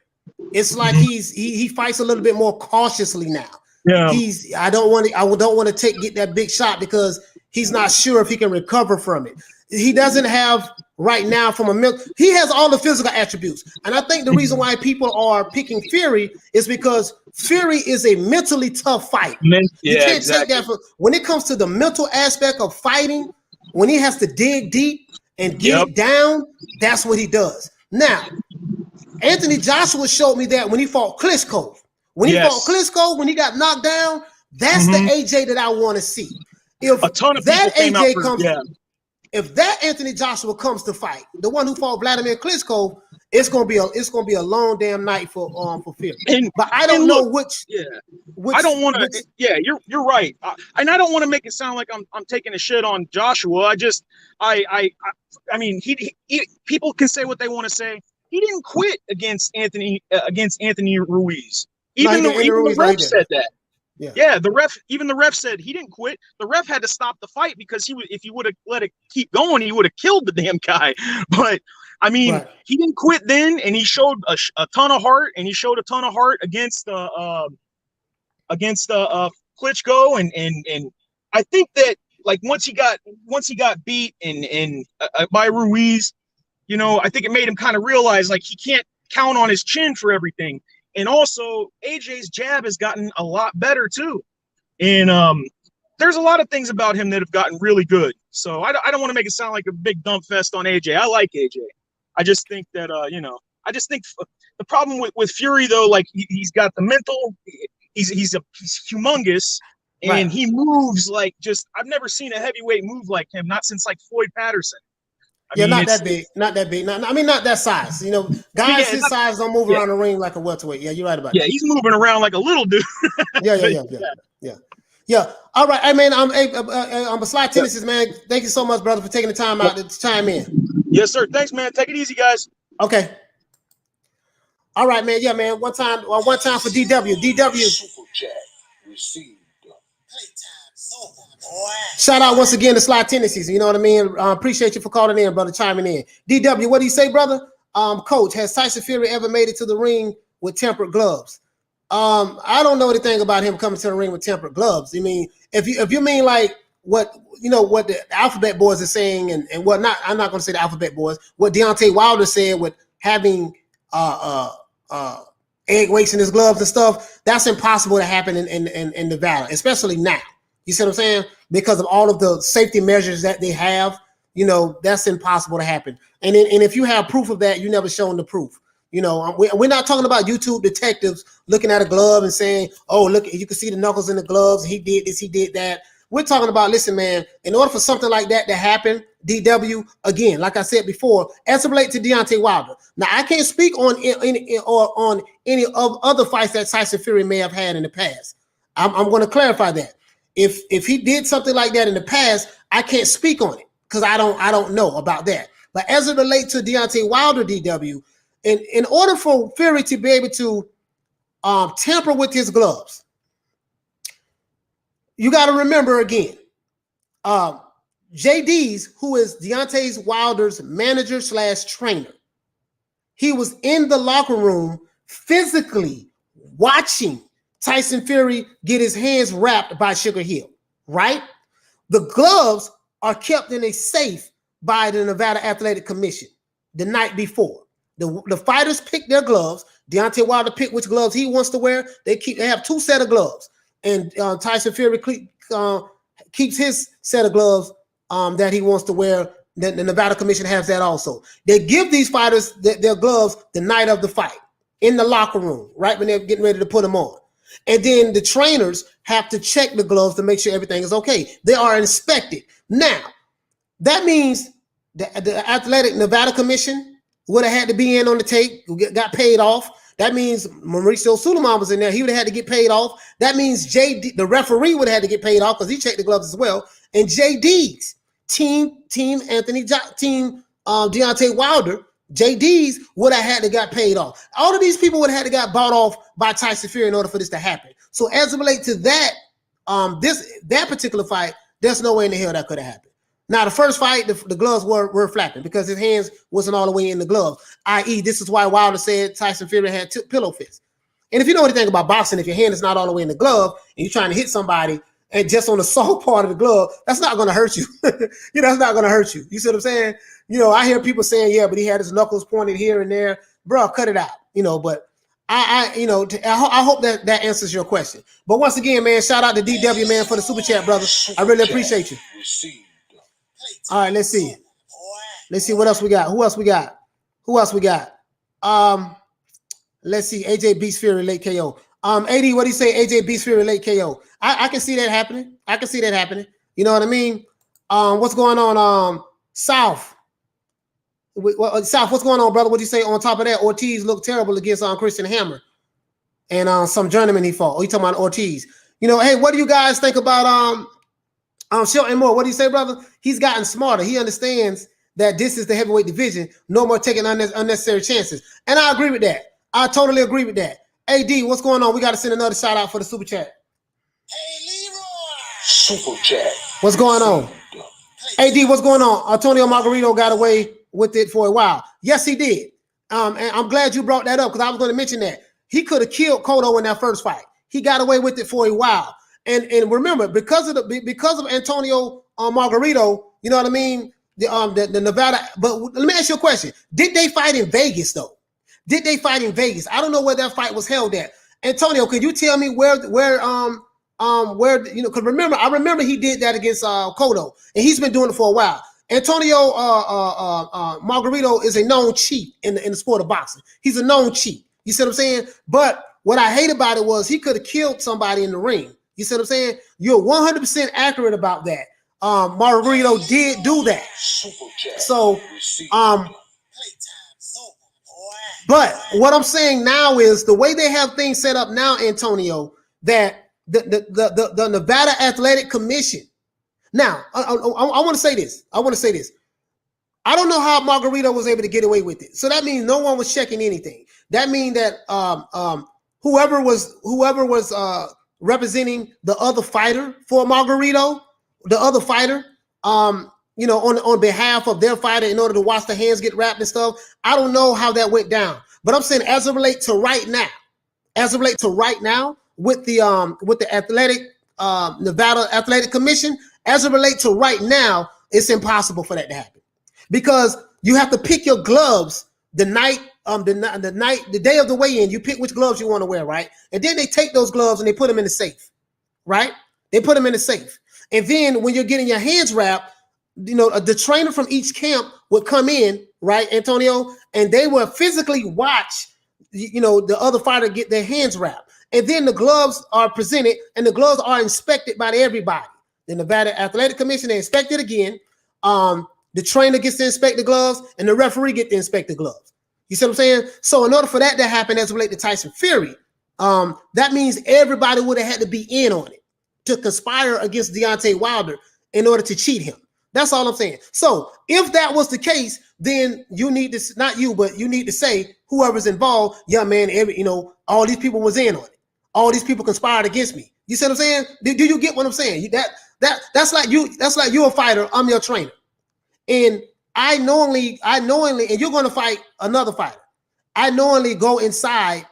It's like he fights a little bit more cautiously now. Yeah. I don't want to get that big shot because he's not sure if he can recover from it. He doesn't have right now he has all the physical attributes. And I think the reason why people are picking Fury is because Fury is a mentally tough fight. You can't take that when it comes to the mental aspect of fighting, when he has to dig deep and get it down, that's what he does. Now, Anthony Joshua showed me that when he fought Klitschko. When he fought Klitschko, when he got knocked down, that's the AJ that I want to see. If a ton of that people AJ comes, if that Anthony Joshua comes to fight, the one who fought Vladimir Klitschko, it's gonna be a long damn night for Fury. But I don't know which. I don't want to. Yeah, you're right. And I don't want to make it sound like I'm taking a shit on Joshua. I mean, he people can say what they want to say. He didn't quit against Anthony Ruiz. Even the ref said that. Yeah, the ref said he didn't quit. The ref had to stop the fight because if he would have let it keep going, he would have killed the damn guy. But I mean, he didn't quit then, and he showed a ton of heart, and he showed a ton of heart against Klitschko, and I think that like once he got beat and by Ruiz, you know, I think it made him kind of realize like he can't count on his chin for everything. And also, AJ's jab has gotten a lot better too. And there's a lot of things about him that have gotten really good. So I don't want to make it sound like a big dump fest on AJ. I like AJ. I just think that I just think the problem with Fury though, like he's got the mental. He's humongous, and he moves like I've never seen a heavyweight move like him. Not since like Floyd Patterson. I mean, not that big. Not that size. You know, guys his size don't move around the ring like a welterweight. Yeah, you're right about that. Yeah, he's moving around like a little dude. Yeah. All right. I mean, I'm a Sly Tendencies, man. Thank you so much, brother, for taking the time out to chime in. Yes, sir. Thanks, man. Take it easy, guys. Okay. All right, man. Yeah, man. One time for DW. DW. Shout out once again to Sly Tendencies. You know what I mean? Appreciate you for calling in, brother, chiming in. DW, what do you say, brother? Coach, has Tyson Fury ever made it to the ring with tempered gloves? I don't know anything about him coming to the ring with tempered gloves. I mean, if you mean like what the Alphabet Boys are saying and what not, I'm not going to say the Alphabet Boys. What Deontay Wilder said with having egg weights in his gloves and stuff, that's impossible to happen in Nevada, especially now. You see what I'm saying? Because of all of the safety measures that they have, you know, that's impossible to happen. And if you have proof of that, you never shown the proof. You know, we're not talking about YouTube detectives looking at a glove and saying, oh, look, you can see the knuckles in the gloves. He did this, he did that. We're talking about, listen, man, in order for something like that to happen, DW, again, like I said before, as it relates to Deontay Wilder. Now, I can't speak on any of other fights that Tyson Fury may have had in the past. I'm going to clarify that. If he did something like that in the past, I can't speak on it because I don't know about that. But as it relates to Deontay Wilder, DW, in order for Fury to be able to tamper with his gloves, you got to remember again, JD's, who is Deontay Wilder's manager / trainer, he was in the locker room physically watching Tyson Fury get his hands wrapped by Sugar Hill, right? The gloves are kept in a safe by the Nevada Athletic Commission the night before. The fighters pick their gloves. Deontay Wilder pick which gloves he wants to wear. They have 2 sets of gloves. And Tyson Fury keeps his set of gloves that he wants to wear. The Nevada Commission has that also. They give these fighters their gloves the night of the fight in the locker room, right when they're getting ready to put them on. And then the trainers have to check the gloves to make sure everything is okay. They are inspected. Now, that means the Athletic Nevada Commission would have had to be in on the tape, got paid off. That means Mauricio Suleiman was in there. He would have had to get paid off. That means JD, the referee, would have had to get paid off because he checked the gloves as well. And JD's team Deontay Wilder, JD's would have had to got paid off. All of these people would have had to got bought off by Tyson Fury in order for this to happen. So as it relates to that, that particular fight, there's no way in the hell that could have happened. Now, the first fight, the gloves were flapping because his hands wasn't all the way in the gloves, i.e., this is why Wilder said Tyson Fury had pillow fists. And if you know anything about boxing, if your hand is not all the way in the glove and you're trying to hit somebody and just on the soft part of the glove, that's not going to hurt you. That's not going to hurt you. You see what I'm saying? I hear people saying, yeah, but he had his knuckles pointed here and there. Bro, cut it out. But I hope that answers your question. But once again, man, shout out to DW, man, for the super chat, brother. I really appreciate you. All right, let's see. Let's see what else we got. Who else we got? Let's see. AJ beats Fury late KO. AD, what do you say? AJ beats Fury late KO. I can see that happening. You know what I mean? What's going on? South. South, what's going on, brother? What do you say? On top of that, Ortiz looked terrible against Christian Hammer and some journeyman he fought. Oh, you talking about Ortiz? Hey, what do you guys think about Shelton Moore? What do you say, brother? He's gotten smarter. He understands that this is the heavyweight division. No more taking unnecessary chances. And I agree with that. I totally agree with that. AD, what's going on? We got to send another shout out for the super chat. Hey, Leroy. Super chat. What's going on? AD, what's going on? Antonio Margarito got away with it for a while. Yes, he did. And I'm glad you brought that up because I was going to mention that. He could have killed Cotto in that first fight. He got away with it for a while. And remember, because of Antonio Margarito, you know what I mean? The Nevada. But let me ask you a question: did they fight in Vegas though? I don't know where that fight was held at. Antonio, can you tell me where? Because remember, I remember he did that against Cotto, and he's been doing it for a while. Antonio Margarito is a known cheat in the sport of boxing. He's a known cheat. You see what I'm saying? But what I hate about it was he could have killed somebody in the ring. You see what I'm saying? You're 100% accurate about that. Margarito did do that. So, but what I'm saying now is the way they have things set up now, Antonio, that the Nevada Athletic Commission. Now, I want to say this. I don't know how Margarito was able to get away with it. So that means no one was checking anything. That means that whoever was representing the other fighter for Margarito, the other fighter, on behalf of their fighter in order to watch the hands get wrapped and stuff. I don't know how that went down, but I'm saying as it relates to right now with the Nevada Athletic Commission, as it relates to right now, it's impossible for that to happen because you have to pick your gloves the day of the weigh-in. You pick which gloves you want to wear, right? And then they take those gloves and they put them in the safe, right? They put them in the safe. And then when you're getting your hands wrapped, the trainer from each camp would come in, right, Antonio, and they would physically watch, the other fighter get their hands wrapped. And then the gloves are presented and the gloves are inspected by everybody. The Nevada Athletic Commission, they inspect it again. The trainer gets to inspect the gloves and the referee gets to inspect the gloves. You see what I'm saying? So in order for that to happen as it relates to Tyson Fury, that means everybody would have had to be in on it to conspire against Deontay Wilder in order to cheat him. That's all I'm saying. So if that was the case, then you need to, not you, but you need to say whoever's involved, yeah, man, all these people was in on it. All these people conspired against me. You see what I'm saying? Do you get what I'm saying? That's like you a fighter, I'm your trainer. And I knowingly, and you're going to fight another fighter. I knowingly go inside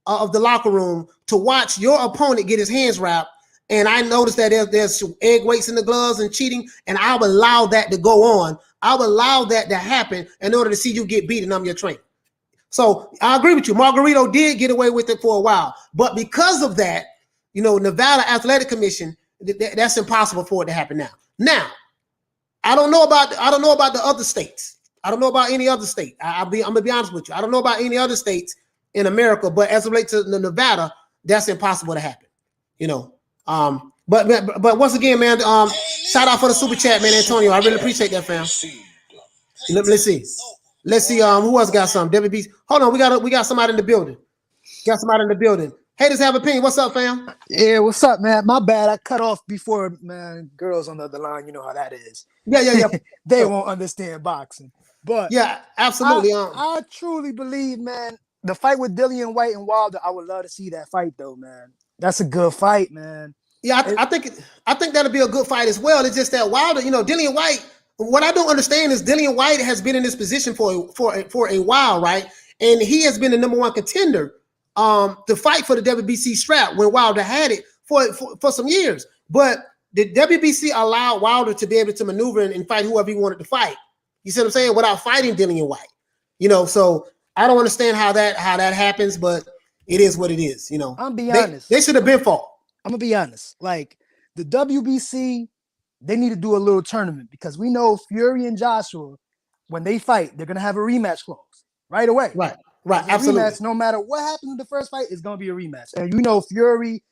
of the locker room to watch your opponent get his hands wrapped, and I notice that there's egg weights in the gloves and cheating, and I would allow that to go on. I would allow that to happen in order to see you get beat and I'm your trainer. So I agree with you. Margarito did get away with it for a while, but because of that, Nevada Athletic Commission, that's impossible for it to happen now. Now, I don't know about the other states. I don't know about any other state. I'm gonna be honest with you. I don't know about any other states in America, but as it relates to Nevada, that's impossible to happen. But once again, man, shout out for the super chat, man, Antonio. I really appreciate that, fam. Let's see. Who else got some? WB. Hold on, we got somebody in the building. Haters have opinion. What's up, fam? Yeah, what's up, man? My bad. I cut off before, man. Girls on the other line, you know how that is. Yeah. They won't understand boxing. But yeah, absolutely. I truly believe, man, the fight with Dillian Whyte and Wilder, I would love to see that fight, though, man. That's a good fight, man. Yeah, I think that'll be a good fight as well. It's just that Wilder, Dillian Whyte. What I don't understand is Dillian Whyte has been in this position for a while, right? And he has been the number one contender to fight for the WBC strap when Wilder had it for some years. But the WBC allowed Wilder to be able to maneuver and fight whoever he wanted to fight. You see what I'm saying? Without fighting Dillian Whyte. So I don't understand how that happens, but it is what it is. I'm be honest. They should have been fought. I'm gonna be honest. Like the WBC, they need to do a little tournament because we know Fury and Joshua, when they fight, they're gonna have a rematch clause right away. Right. Absolutely. Rematch, no matter what happens in the first fight, it's gonna be a rematch. And Fury,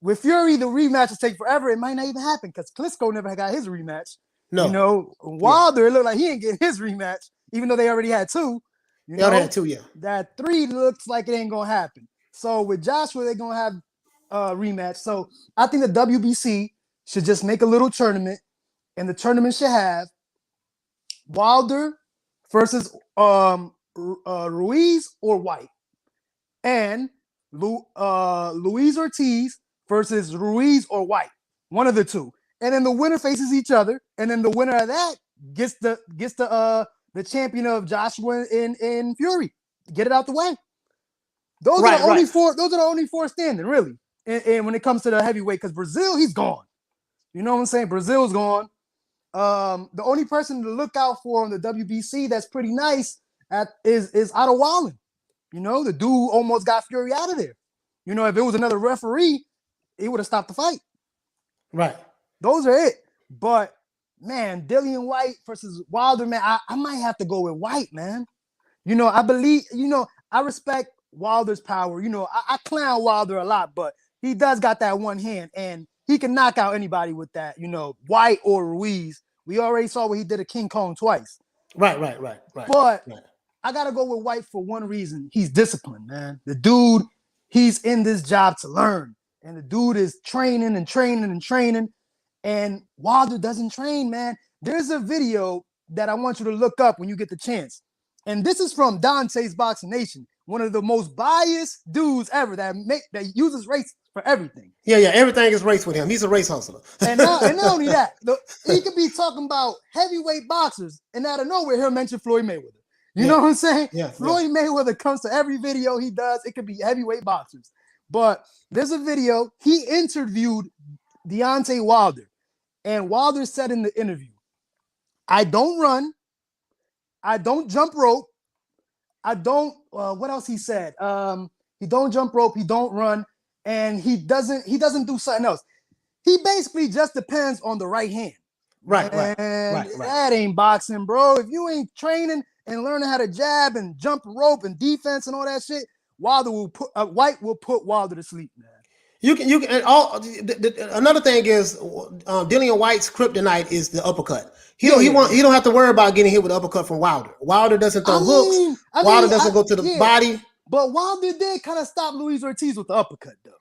with Fury, the rematches take forever. It might not even happen because Klitschko never got his rematch. No. Wilder, it looked like he ain't getting his rematch, even though they already had two. They already had two, yeah. That 3 looks like it ain't gonna happen. So with Joshua, they're gonna have a rematch. So I think the WBC should just make a little tournament, and the tournament should have Wilder versus Ruiz or White, and Luis Ortiz versus Ruiz or White, one of the two, and then the winner faces each other, and then the winner of that gets the champion of Joshua in Fury. Get it out the way. Those are the only four. Those are the only four standing, really. And when it comes to the heavyweight, because Brazil, he's gone. You know what I'm saying? Brazil's gone. The only person to look out for on the WBC that's pretty nice is Otto Wallen. The dude almost got Fury out of there. If it was another referee, he would have stopped the fight. Right. Those are it. But man, Dillian Whyte versus Wilder, man, I might have to go with Whyte, man. I believe, I respect Wilder's power. I clown Wilder a lot, but he does got that one hand, and he can knock out anybody with that. Whyte or Ruiz. We already saw what he did to King Kong twice. Right. But I gotta go with Whyte for one reason. He's disciplined, man. The dude, he's in this job to learn, and the dude is training and training and training. And Wilder doesn't train, man. There's a video that I want you to look up when you get the chance. And this is from Dante's Boxing Nation, one of the most biased dudes ever that uses race for everything. Yeah, everything is race with him. He's a race hustler. and not only that, he could be talking about heavyweight boxers, and out of nowhere he'll mention Floyd Mayweather. You know what I'm saying? Yeah. Floyd Mayweather comes to every video he does. It could be heavyweight boxers. But there's a video, he interviewed Deontay Wilder. And Wilder said in the interview, I don't run. I don't jump rope. I don't, what else he said? He don't jump rope. He don't run. And he doesn't do something else. He basically just depends on the right hand. Right. That ain't boxing, bro. If you ain't training and learning how to jab and jump rope and defense and all that shit, Whyte will put Wilder to sleep, man. You can another thing is Dillian Whyte's kryptonite is the uppercut. He don't have to worry about getting hit with an uppercut from Wilder. Wilder doesn't throw hooks. Wilder doesn't go to the body. But Wilder did kind of stop Luis Ortiz with the uppercut, though.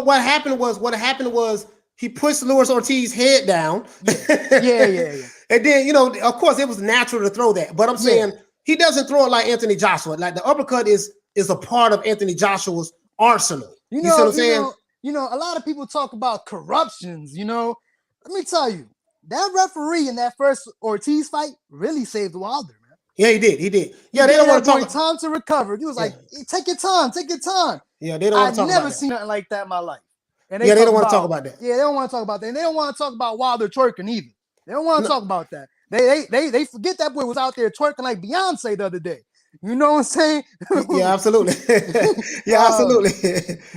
What happened was he pushed Luis Ortiz's head down. Yeah. And then of course it was natural to throw that, but I'm saying he doesn't throw it like Anthony Joshua. Like the uppercut is a part of Anthony Joshua's arsenal. You see what I'm saying? A lot of people talk about corruptions. Let me tell you, that referee in that first Ortiz fight really saved Wilder, man. Yeah, he did. He did. Yeah, they don't want to talk. Time to recover. He was like, take your time. Take your time. Yeah, they don't want to talk about that. I've never seen nothing like that in my life. And they don't want to talk about that. Yeah, they don't want to talk about that. And they don't want to talk about Wilder twerking either. They don't want to talk about that. They forget that boy was out there twerking like Beyonce the other day. You know what I'm saying? Yeah, absolutely. Yeah, absolutely.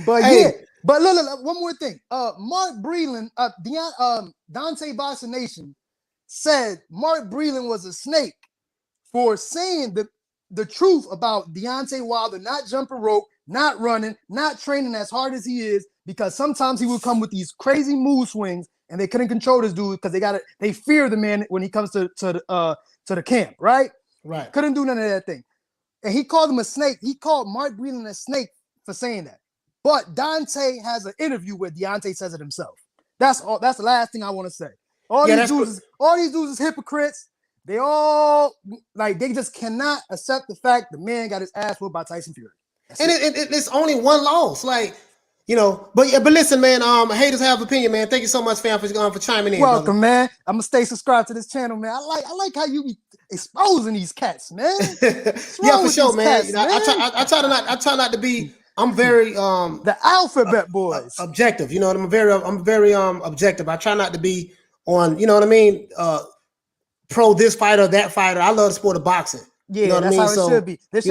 But hey. But look, one more thing. Mark Breland, Deontay Boxing Nation said Mark Breland was a snake for saying the truth about Deontay Wilder not jumping rope, not running, not training as hard as he is, because sometimes he would come with these crazy mood swings and they couldn't control this dude because they fear the man when he comes to the camp, right? Right. Couldn't do none of that thing. And he called him a snake. He called Mark Breland a snake for saying that. But Dante has an interview where Deontay says it himself. That's all. That's the last thing I want to say. All these dudes is hypocrites. They all they just cannot accept the fact the man got his ass whooped by Tyson Fury. It's only one loss, but listen, man. Haters have opinion, man. Thank you so much, fam, for chiming in. Welcome, brother. Man. I'm gonna stay subscribed to this channel, man. I like how you be exposing these cats, man. Yeah, for sure, man. Cats, man. I try not to be. I'm very the alphabet boys objective. You know what I'm very objective. I try not to be on. You know what I mean. Pro this fighter, that fighter. I love the sport of boxing. Yeah, you know that's what I mean? how it should be. There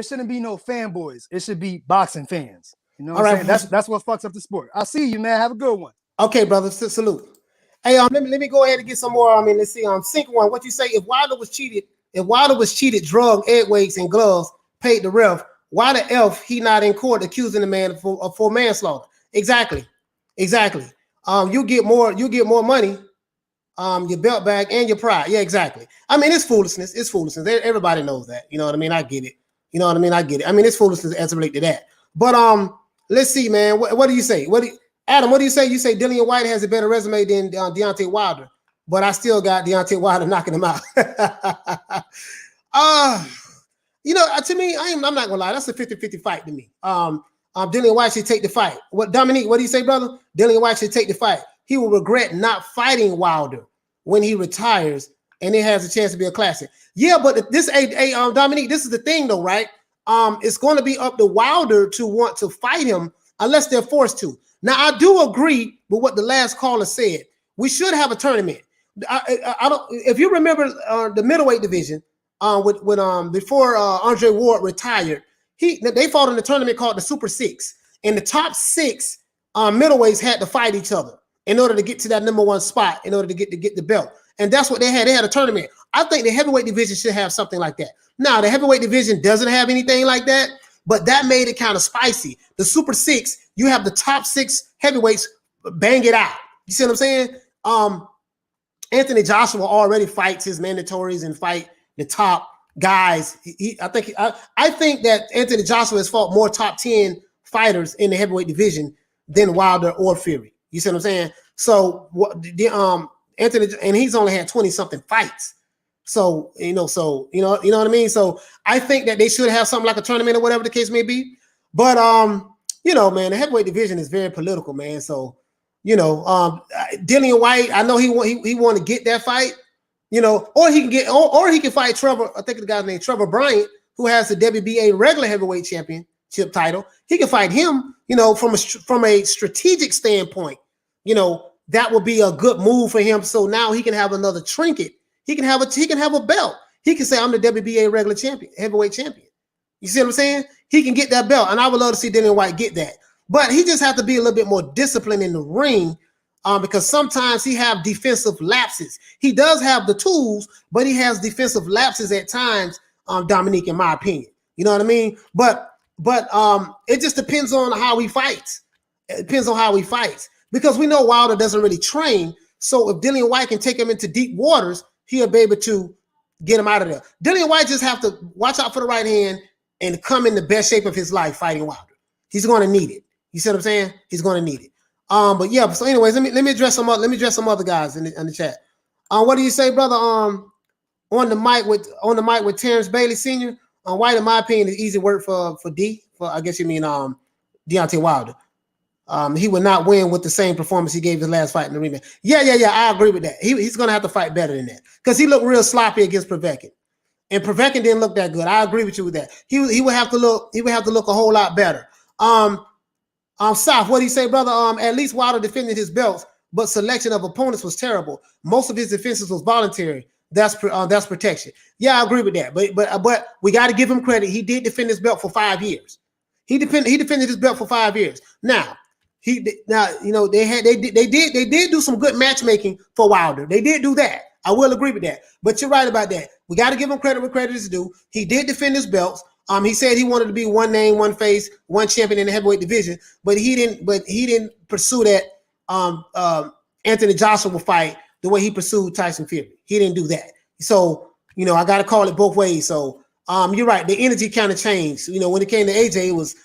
shouldn't be no fanboys. It should be boxing fans. You know what I'm saying? That's what fucks up the sport. I'll see you, man. Have a good one. Okay, brother. Salute. Hey, let me go ahead and get some more. Let's see. Sync one. What you say? If Wilder was cheated, drug, egg weights, and gloves, paid the ref, why the F he not in court accusing the man for manslaughter? Exactly. You get more money, your belt bag and your pride. Yeah, exactly. It's foolishness. Everybody knows that. You know what I mean? I get it. It's foolishness as it relates to that. But let's see, man. What do you say? Adam, what do you say? You say Dillian Whyte has a better resume than Deontay Wilder, but I still got Deontay Wilder knocking him out. To me, I'm not gonna lie. That's a 50-50 fight to me. Dillian Whyte should take the fight. Dominique, what do you say, brother? Dillian Whyte should take the fight. He will regret not fighting Wilder when he retires and it has a chance to be a classic. Yeah, but Dominique, this is the thing though, right? It's going to be up to Wilder to want to fight him unless they're forced to. Now, I do agree with what the last caller said. We should have a tournament. I don't. If you remember the middleweight division, before Andre Ward retired, they fought in a tournament called the Super Six, and the top six middleweights had to fight each other in order to get to that number one spot, in order to get the belt. And that's what they had. They had a tournament. I think the heavyweight division should have something like that. Now, the heavyweight division doesn't have anything like that, but that made it kind of spicy. The Super Six, you have the top six heavyweights bang it out. You see what I'm saying? Anthony Joshua already fights his mandatories and fight the top guys. I think that Anthony Joshua has fought more top 10 fighters in the heavyweight division than Wilder or Fury. You see what I'm saying? So Anthony, and he's only had 20 something fights. So you know what I mean? So I think that they should have something like a tournament or whatever the case may be. But man, the heavyweight division is very political, man. So Dillian Whyte, I know he want to get that fight, or he can fight Trevor. I think the guy's name Trevor Bryant, who has the WBA regular heavyweight championship title. He can fight him, from a strategic standpoint. That would be a good move for him. So now he can have another trinket. He can have a belt. He can say, I'm the WBA regular champion, heavyweight champion. You see what I'm saying? He can get that belt, and I would love to see Dillian Whyte get that. But he just has to be a little bit more disciplined in the ring, because sometimes he have defensive lapses. He does have the tools, but he has defensive lapses at times, Dominique, in my opinion. You know what I mean? But it just depends on how he fights. It depends on how he fights. Because we know Wilder doesn't really train. So if Dillian Whyte can take him into deep waters, he'll be able to get him out of there. Dillian Whyte just have to watch out for the right hand and come in the best shape of his life fighting Wilder. He's going to need it. You see what I'm saying? He's going to need it. But yeah. So, anyways, let me address some other guys in the chat. What do you say, brother? On the mic with Terrence Bailey Sr. Whyte, in my opinion, is easy work for D. For I guess you mean Deontay Wilder. He would not win with the same performance he gave his last fight in the rematch. Yeah. I agree with that. He's gonna have to fight better than that because he looked real sloppy against Povetkin, and Povetkin didn't look that good. I agree with you with that. He would have to look. He would have to look a whole lot better. South, what do you say, brother? At least Wilder defended his belts, but selection of opponents was terrible. Most of his defenses was voluntary. That's protection. Yeah, I agree with that. But we got to give him credit. He did defend his belt for 5 years. He defended his belt for 5 years. Now they did do some good matchmaking for Wilder. They did do that. I will agree with that. But you're right about that. We got to give him credit where credit is due. He did defend his belts. He said he wanted to be one name, one face, one champion in the heavyweight division, but he didn't pursue that Anthony Joshua fight the way he pursued Tyson Fury. He didn't do that. So, I got to call it both ways. So, you're right. The energy kind of changed. When it came to AJ, it was,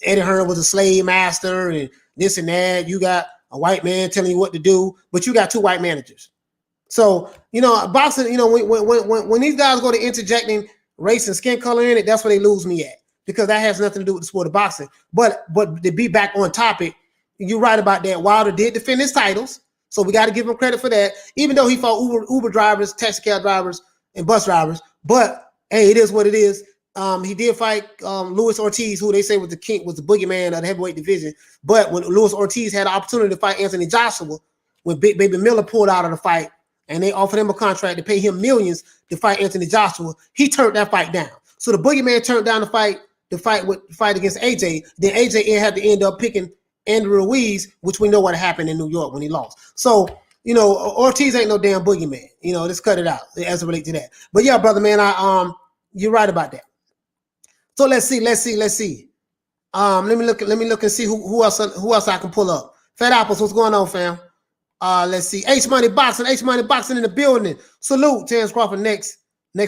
Eddie Hearn was a slave master and this and that. You got a white man telling you what to do, but you got two white managers. So, boxing, when these guys go to interjecting race and skin color in it, that's where they lose me at, because that has nothing to do with the sport of boxing. But to be back on topic, you're right about that. Wilder did defend his titles, so we got to give him credit for that, even though he fought Uber drivers, taxi cab drivers, and bus drivers. But hey, it is what it is. He did fight Luis Ortiz, who they say was the king, was the boogeyman of the heavyweight division. But when Luis Ortiz had the opportunity to fight Anthony Joshua, when Big Baby Miller pulled out of the fight, and they offered him a contract to pay him millions to fight Anthony Joshua, he turned that fight down. So the boogeyman turned down the fight against AJ. Then AJ had to end up picking Andrew Ruiz, which we know what happened in New York when he lost. So, Ortiz ain't no damn boogeyman. Let's cut it out as it relates to that. But yeah, brother, man, you're right about that. So let's see. Let me look and see who else I can pull up. Fat Apples, what's going on, fam? Let's see. H Money Boxing in the building. Salute, Terrence Crawford next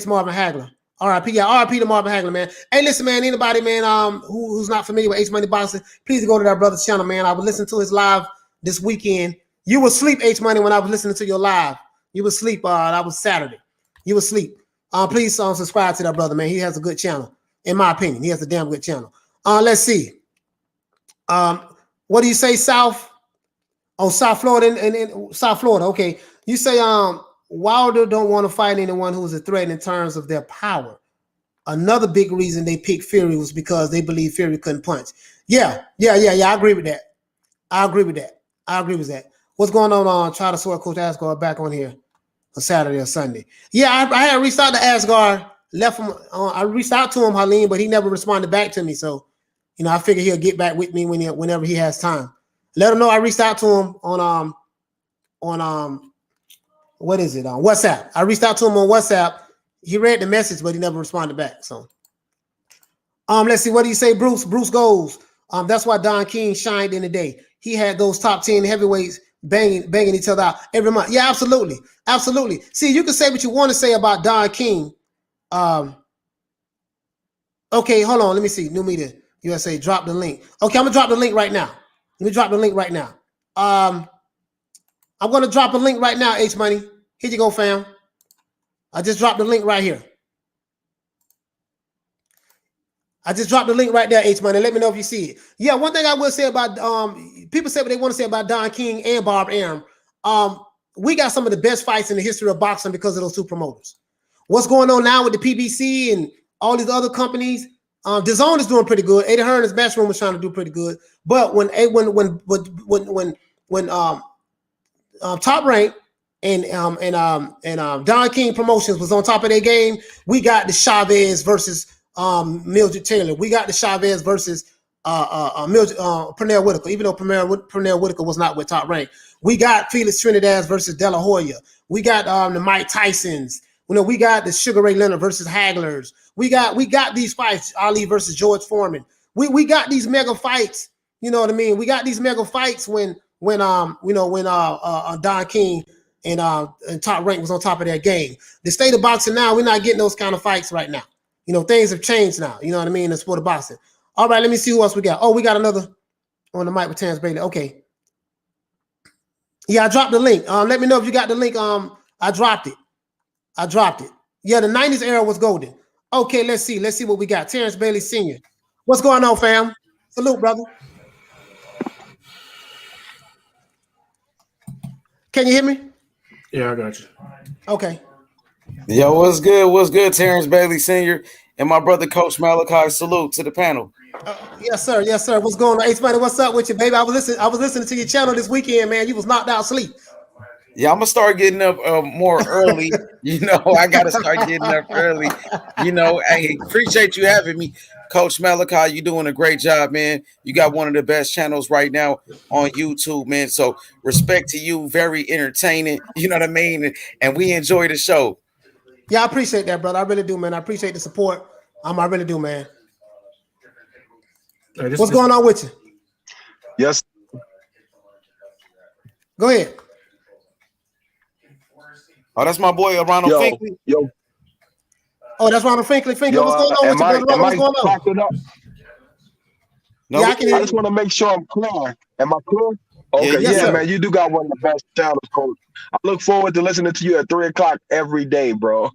Marvin Hagler. RIP, yeah, RIP to Marvin Hagler, man. Hey, listen, man, anybody, man, who's not familiar with H Money Boxing, please go to that brother's channel, man. I was listening to his live this weekend. You were asleep, H Money, when I was listening to your live. You were asleep. That was Saturday. You were asleep. Please subscribe to that brother, man. He has a good channel, in my opinion. He has a damn good channel. Let's see. What do you say, South? Oh, South Florida and South Florida. Okay. You say Wilder don't want to fight anyone who is a threat in terms of their power. Another big reason they picked Fury was because they believe Fury couldn't punch. Yeah. I agree with that. I agree with that. What's going on? Try to sort Coach Asgard back on here on Saturday or Sunday. Yeah, I had reached out to Asgard, left him. I reached out to him, Halim, but he never responded back to me. So, I figure he'll get back with me whenever he has time. Let him know I reached out to him on what is it, on WhatsApp. I reached out to him on WhatsApp. He read the message, but he never responded back. So let's see, what do you say, Bruce? Bruce goes. That's why Don King shined in the day. He had those top 10 heavyweights banging each other out every month. Yeah, absolutely. See, you can say what you want to say about Don King. Okay, hold on, let me see. New Media USA, drop the link. Okay, I'm gonna drop the link right now. Let me drop the link right now. I'm going to drop a link right now, H Money. Here you go, fam. I just dropped the link right here. I just dropped the link right there, H Money. Let me know if you see it. Yeah, one thing I will say about people say what they want to say about Don King and Bob Arum. We got some of the best fights in the history of boxing because of those two promoters. What's going on now with the PBC and all these other companies? DAZN is doing pretty good. Eddie Hearn, his matchroom was trying to do pretty good. But when Top Rank and Don King Promotions was on top of their game, we got the Chavez versus Mildred Taylor. We got the Chavez versus Pernell Whitaker, even though Pernell Whitaker was not with Top Rank. We got Felix Trinidad versus De La Hoya. We got the Mike Tysons. We got the Sugar Ray Leonard versus Haglers. We got these fights, Ali versus George Foreman. We got these mega fights. You know what I mean? We got these mega fights when Don King and Top Rank was on top of their game. The state of boxing now, we're not getting those kind of fights right now. Things have changed now. You know what I mean? In the sport of boxing. All right, let me see who else we got. Oh, we got another on the mic with Terrence Bailey. Okay. Yeah, I dropped the link. Let me know if you got the link. I dropped it. Yeah, the 90s era was golden. Okay, let's see what we got. Terrence Bailey Sr. What's going on, fam? Salute, brother. Can you hear me? Yeah, I got you. Okay. Yo, what's good? What's good, Terrence Bailey Sr. and my brother, Coach Malachi? Salute to the panel. Yes, sir. Yes, sir. What's going on? Hey, Spanish, what's up with you, baby? I was listening to your channel this weekend, man. You was knocked out asleep. Yeah, I'm gonna start getting up more early. I gotta start getting up early. I appreciate you having me, Coach Malachi. You're doing a great job, man. You got one of the best channels right now on YouTube, man. So respect to you. Very entertaining. You know what I mean? And we enjoy the show. Yeah, I appreciate that, brother. I really do, man. I appreciate the support. I really do, man. What's going on with you? Yes. Go ahead. Oh, that's my boy, Ronald Finkley. Yo. Oh, that's Ronald Finkley. What's going on with you, brother? What's going on? No, I just want to make sure I'm clear. Am I clear? Okay, yeah, man. You do got one of the best channels, Coach. I look forward to listening to you at 3:00 every day, bro.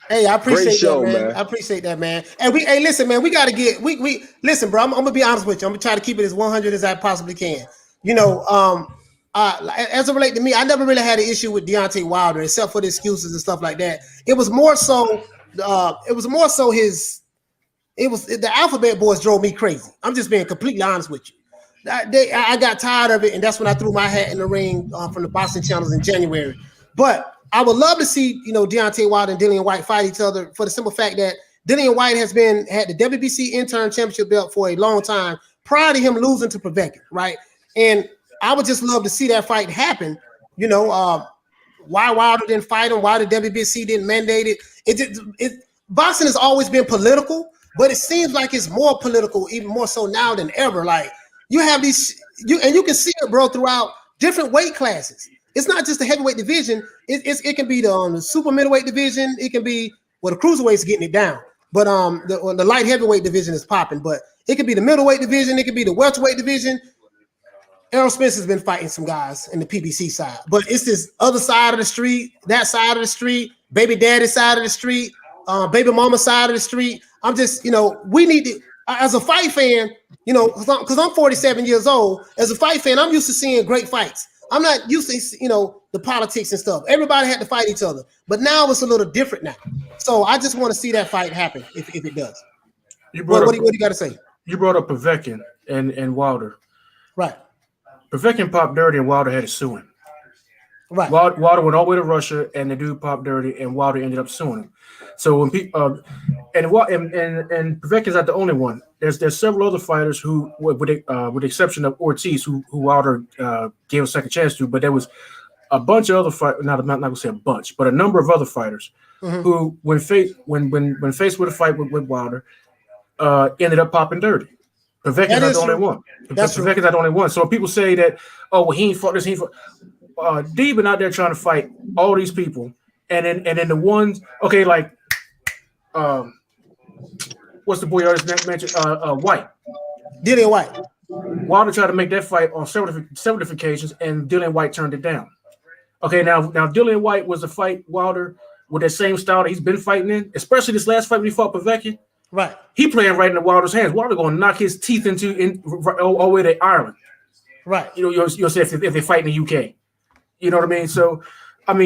Hey, I appreciate that, man. I appreciate that, man. And listen, man. We gotta get we listen, bro. I'm gonna be honest with you. I'm gonna try to keep it as 100 as I possibly can. As it relates to me, I never really had an issue with Deontay Wilder, except for the excuses and stuff like that. It was more so the Alphabet Boys drove me crazy. I'm just being completely honest with you. I got tired of it, and that's when I threw my hat in the ring from the boxing channels in January. But I would love to see, Deontay Whyte and Dillian Whyte fight each other for the simple fact that Dillian Whyte had the WBC interim championship belt for a long time prior to him losing to Povetkin, right? And I would just love to see that fight happen. Why Wilder didn't fight him? Why the WBC didn't mandate it? Boxing has always been political, but it seems like it's more political, even more so now than ever. Like, you have you can see it, bro, throughout different weight classes. It's not just the heavyweight division. It can be the super middleweight division. It can be the cruiserweight's getting it down, but the light heavyweight division is popping. But it could be the middleweight division. It could be the welterweight division. Errol Spence has been fighting some guys in the PBC side, but it's this other side of the street, that side of the street, baby daddy side of the street, baby mama side of the street. I'm just, we need to, as a fight fan, because I'm 47 years old. As a fight fan, I'm used to seeing great fights. I'm not used to, the politics and stuff. Everybody had to fight each other, but now it's a little different now. So I just want to see that fight happen if it does. What do you got to say? You brought up Povetkin and Wilder. Right. Povetkin popped dirty and Wilder had to sue him. Right. Wilder went all the way to Russia and the dude popped dirty and Wilder ended up suing him. So when people and Povetkin's not the only one. There's several other fighters who, with the exception of Ortiz, who Wilder gave a second chance to, but there was a bunch of other fighters. I'm not gonna say a bunch, but a number of other fighters who, when faced with a fight with Wilder, ended up popping dirty. Povetkin's not the only one. Povetkin's not the only one. So people say that, he ain't fought this, he ain't fought. D been out there trying to fight all these people, and then the ones, like, what's the boy I just mentioned? White. Dillian Whyte. Wilder tried to make that fight on several different occasions, and Dillian Whyte turned it down. Okay, now Dillian Whyte was a fight Wilder with that same style that he's been fighting in, especially this last fight when he fought Povetkin. Right. He playing right into Wilder's hands. Wilder going to knock his teeth all the way to Ireland. Right. You'll say if they fight in the UK. You know what I mean? So, and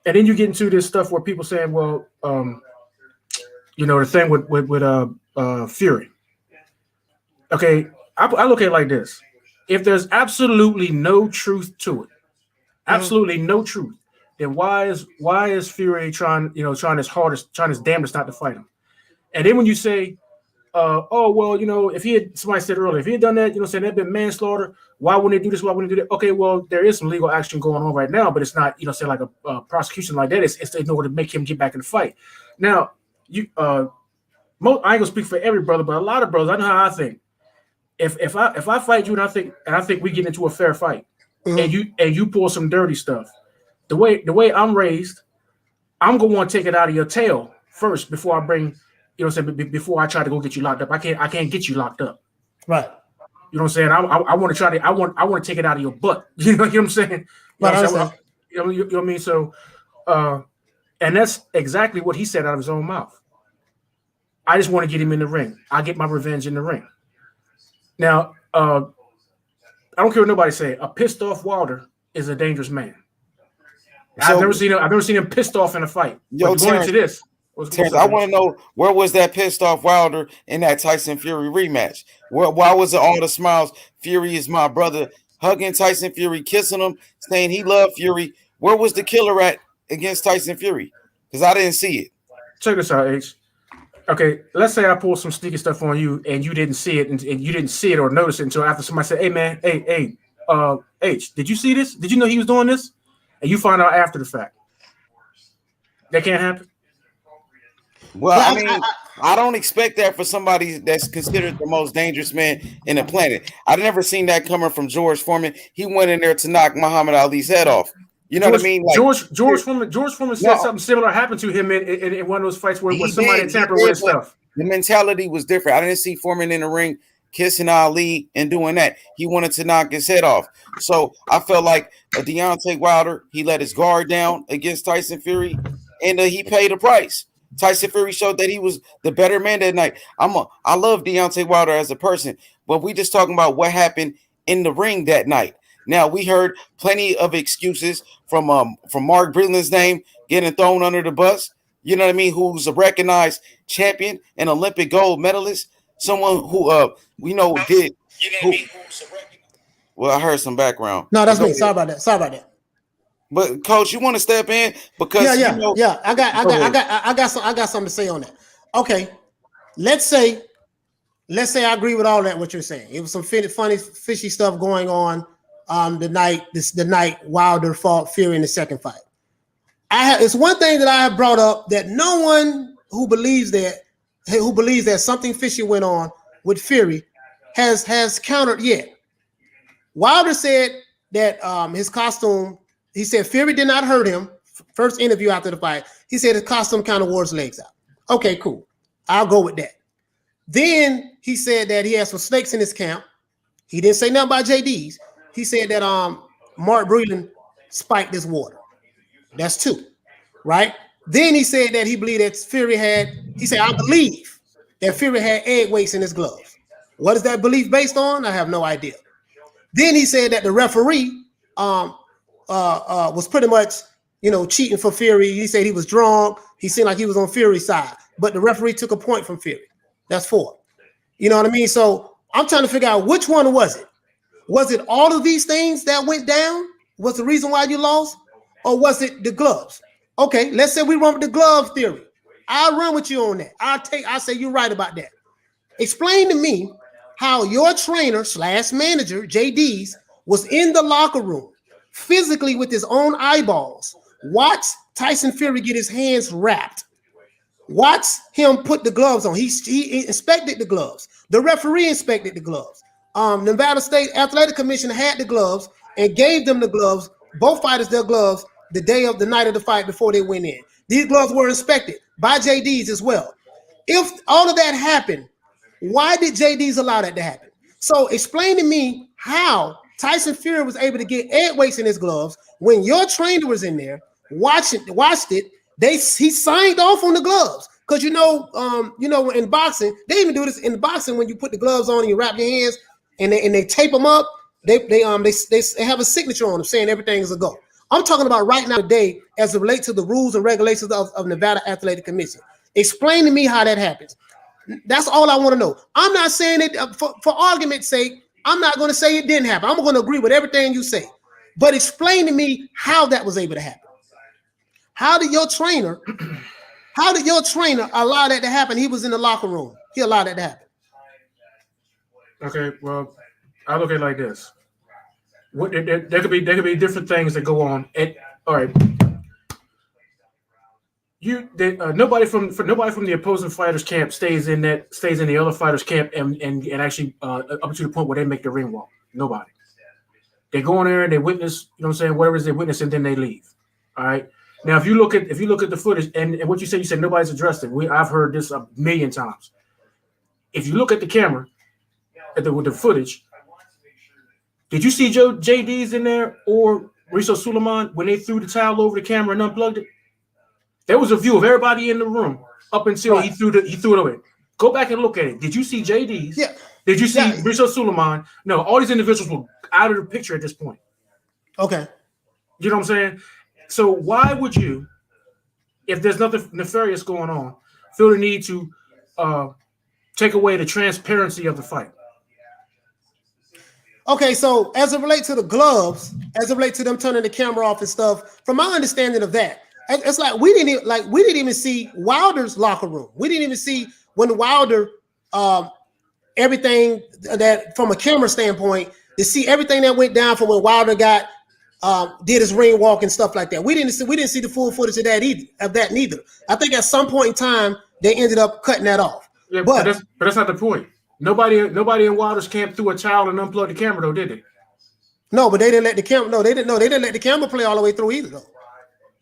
then you get into this stuff where people saying, well, the thing with Fury. Okay, I look at it like this. If there's absolutely no truth to it, absolutely no truth, then why is Fury trying his hardest, trying his damnedest not to fight him? And then when you say, if he had, somebody said earlier, if he had done that, saying that'd been manslaughter, why wouldn't they do this? Why wouldn't they do that? Okay, well, there is some legal action going on right now, but it's not, say like a prosecution like that. It's in order to make him get back in the fight. Now, I ain't gonna speak for every brother, but a lot of brothers, I know how I think. If I fight you and I think we get into a fair fight, and you pull some dirty stuff, the way I'm raised, I'm gonna want to take it out of your tail first before I bring. Before I try to go get you locked up, I can't get you locked up. Right. You know what I'm saying? I want to try to I want to take it out of your butt. You know what I'm saying? You know what I mean? So, and that's exactly what he said out of his own mouth. I just want to get him in the ring. I get my revenge in the ring. Now, I don't care what nobody say. A pissed off Wilder is a dangerous man. So, I've never seen him pissed off in a fight. Yo, going into this, Terrence, I want to know, where was that pissed off Wilder in that Tyson Fury rematch? Why was it all the smiles? Fury is my brother, hugging Tyson Fury, kissing him, saying he loved Fury. Where was the killer at against Tyson Fury? Because I didn't see it. Check this out, H. Okay, let's say I pull some sneaky stuff on you and you didn't see it, and you didn't see it or notice it until after somebody said, "Hey man, H, did you see this? Did you know he was doing this?" And you find out after the fact. That can't happen. Well, I mean, I don't expect that for somebody that's considered the most dangerous man in the planet. I've never seen that coming from George Foreman. He went in there to knock Muhammad Ali's head off. You know what I mean? Like, George Foreman said something similar happened to him in one of those fights where somebody tampered with his stuff. The mentality was different. I didn't see Foreman in the ring kissing Ali and doing that. He wanted to knock his head off. So I felt like Deontay Wilder, he let his guard down against Tyson Fury, and he paid a price. Tyson Fury showed that he was the better man that night. I love Deontay Wilder as a person, but we just talking about what happened in the ring that night. Now, we heard plenty of excuses from Mark Breland's name getting thrown under the bus. You know what I mean? Who's a recognized champion and Olympic gold medalist. Someone who did. Well, I heard some background. No, that's me. Sorry about that. But Coach, you want to step in because I got something to say on that. Okay, let's say I agree with all that what you're saying. It was some funny, fishy stuff going on the night Wilder fought Fury in the second fight. It's one thing that I have brought up that no one who believes that something fishy went on with Fury has countered yet. Wilder said that his costume. He said Fury did not hurt him. First interview after the fight, he said his costume kind of wore his legs out. Okay, cool. I'll go with that. Then he said that he had some snakes in his camp. He didn't say nothing about JD's. He said that Mark Breland spiked his water. That's two, right? Then he said that he believed that Fury I believe that Fury had egg weights in his gloves. What is that belief based on? I have no idea. Then he said that the referee was pretty much, cheating for Fury. He said he was drunk. He seemed like he was on Fury's side, but the referee took a point from Fury. That's 4. You know what I mean? So I'm trying to figure out which one was it. Was it all of these things that went down? Was the reason why you lost? Or was it the gloves? Okay, let's say we run with the glove theory. I'll run with you on that. I say you're right about that. Explain to me how your trainer / manager, JD's, was in the locker room physically with his own eyeballs, watch Tyson Fury get his hands wrapped, watch him put the gloves on. He inspected the gloves. The referee inspected the gloves. Nevada State Athletic Commission had the gloves and gave them the gloves, both fighters their gloves, the night of the fight before they went in. These gloves were inspected by JD's as well. If all of that happened, why did JD's allow that to happen? So explain to me how Tyson Fury was able to get egg weights in his gloves when your trainer was in there, watched it. He signed off on the gloves. Because in boxing, they even do this in boxing when you put the gloves on and you wrap your hands and they tape them up. They have a signature on them saying everything is a go. I'm talking about right now today as it relates to the rules and regulations of Nevada Athletic Commission. Explain to me how that happens. That's all I want to know. I'm not saying it for argument's sake. I'm not going to say it didn't happen. I'm going to agree with everything you say. But explain to me how that was able to happen. How did your trainer allow that to happen? He was in the locker room. He allowed that to happen. Okay, well, I look at it like this. There could be different things that go on. All right. Nobody from the opposing fighters camp stays in the other fighters camp and actually up to the point where they make the ring walk. Nobody. They go in there and they witness, whatever it is they witness, and then they leave. All right. Now, if you look at the footage and what you said nobody's addressed it. I've heard this a million times. If you look at the camera, with the footage, did you see JD's in there or Rizzo Suleiman when they threw the towel over the camera and unplugged it? There was a view of everybody in the room up until he threw it away. Go back and look at it. Did you see JD's? Yeah. Did you see Rizzo Suleiman? No, all these individuals were out of the picture at this point. Okay. You know what I'm saying? So why would you, if there's nothing nefarious going on, feel the need to take away the transparency of the fight? Okay, so as it relates to the gloves, as it relates to them turning the camera off and stuff, from my understanding of that, it's like we didn't even see Wilder's locker room. We didn't even see when Wilder everything that from a camera standpoint to see everything that went down from when Wilder got did his ring walk and stuff like that. We didn't see the full footage of that either. Neither. I think at some point in time they ended up cutting that off. Yeah, but that's not the point. Nobody in Wilder's camp threw a towel and unplugged the camera though, did they? No, but they didn't let the camera. No, they didn't let the camera play all the way through either though.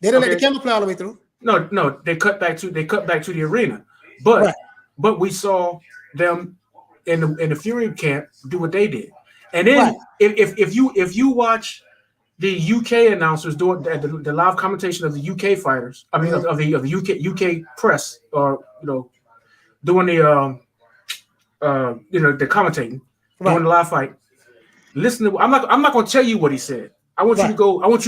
They didn't let the camera play all the way through. No, they cut back to the arena, but we saw them in the Fury camp do what they did, and then if you watch the UK announcers doing the live commentation of the UK fighters, I mean of the UK press, or doing the the commentating, doing the live fight. Listen to I'm not going to tell you what he said. I want you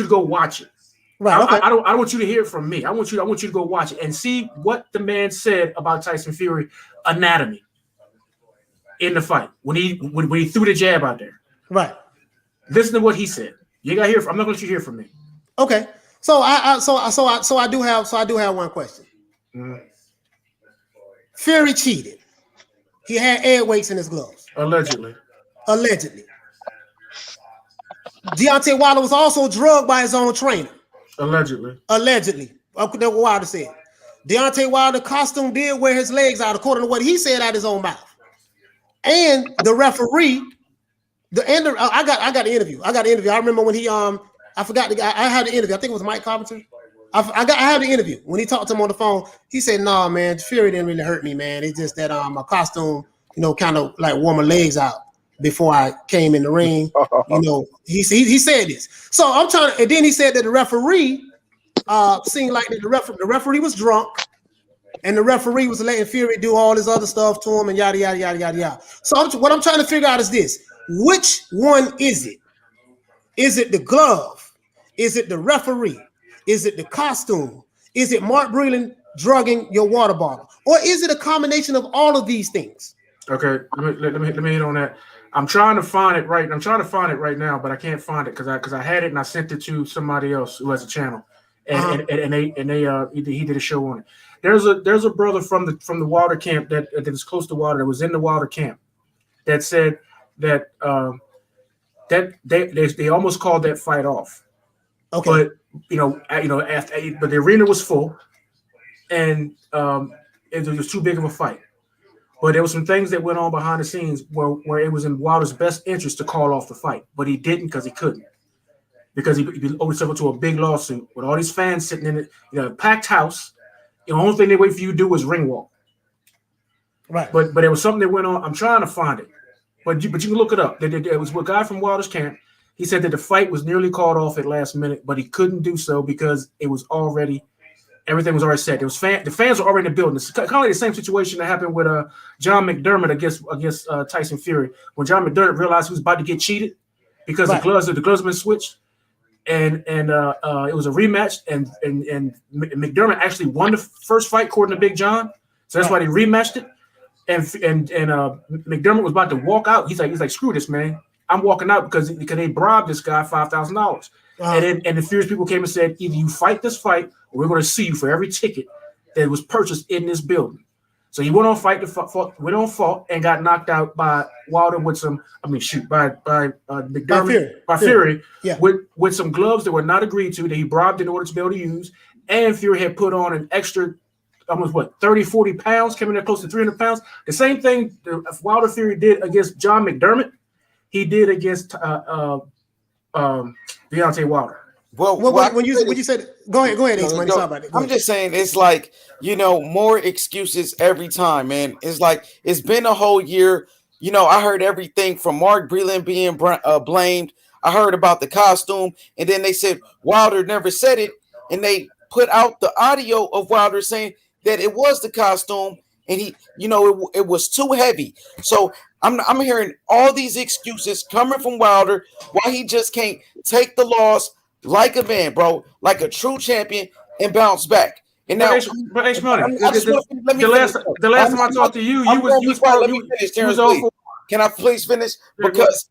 to go watch it. Right. Okay. I don't want you to hear it from me. I want you to go watch it and see what the man said about Tyson Fury anatomy in the fight when he threw the jab out there. Right. Listen to what he said. You got to hear. I'm not going to let you hear from me. Okay. So I do have one question. Mm-hmm. Fury cheated. He had air weights in his gloves. Allegedly. Deontay Wilder was also drugged by his own trainer. Allegedly. That's what Wilder said. Deontay Wilder costume did wear his legs out, according to what he said out his own mouth. And the referee, I got the interview. I remember when he I forgot the guy. I had the interview. I think it was Mike Carpenter. I had the interview when he talked to him on the phone. He said, "No, man, Fury didn't really hurt me, man. It's just that my costume, kind of like wore my legs out before I came in the ring." He said this. So I'm trying to, and then he said that the referee seemed like the referee was drunk, and the referee was letting Fury do all this other stuff to him and yada yada yada yada yada. So what I'm trying to figure out is this: which one is it? Is it the glove? Is it the referee? Is it the costume? Is it Mark Breland drugging your water bottle? Or is it a combination of all of these things? Okay, let me hit on that. I'm trying to find it right now, but I can't find it because I had it and I sent it to somebody else who has a channel, and he did a show on it. There's a brother from the Wilder camp that is close to Wilder, that was in the Wilder camp, that said that they almost called that fight off. Okay. But but the arena was full, and it was too big of a fight. But there were some things that went on behind the scenes where it was in Wilder's best interest to call off the fight, but he didn't because he couldn't, because he always suffered to a big lawsuit with all these fans sitting in it, packed house. The only thing they wait for you to do is ring walk. Right. But there was something that went on. I'm trying to find it, but you can look it up. It was a guy from Wilder's camp. He said that the fight was nearly called off at last minute, but he couldn't do so because everything was already set. The fans were already in the building. It's kind of like the same situation that happened with John McDermott against Tyson Fury, when John McDermott realized he was about to get cheated because the gloves had been switched, and it was a rematch, and McDermott actually won the first fight according to Big John, so that's why they rematched it, and McDermott was about to walk out. He's like, screw this, man. I'm walking out because they bribed this guy $5,000. And the Furious people came and said, either you fight this fight or we're going to sue you for every ticket that was purchased in this building. So he went on fought and got knocked out by Wilder by McDermott, by Fury, with some gloves that were not agreed to, that he bribed in order to be able to use. And Fury had put on an extra almost 30, 40 pounds, came in there close to 300 pounds. The same thing Wilder Fury did against John McDermott, he did against Deontay Wilder. Well, when you said, go ahead, X-Man. Sorry about it. I'm just saying, it's like, more excuses every time, man. It's like, it's been a whole year. I heard everything from Mark Breland being blamed. I heard about the costume, and then they said Wilder never said it, and they put out the audio of Wilder saying that it was the costume, and he, it was too heavy. So I'm hearing all these excuses coming from Wilder why he just can't take the loss, like a man, bro, like a true champion, and bounce back. And now, but H Money, the last time I talked to you, you was let me finish, Terrence, please. Can I please finish? Because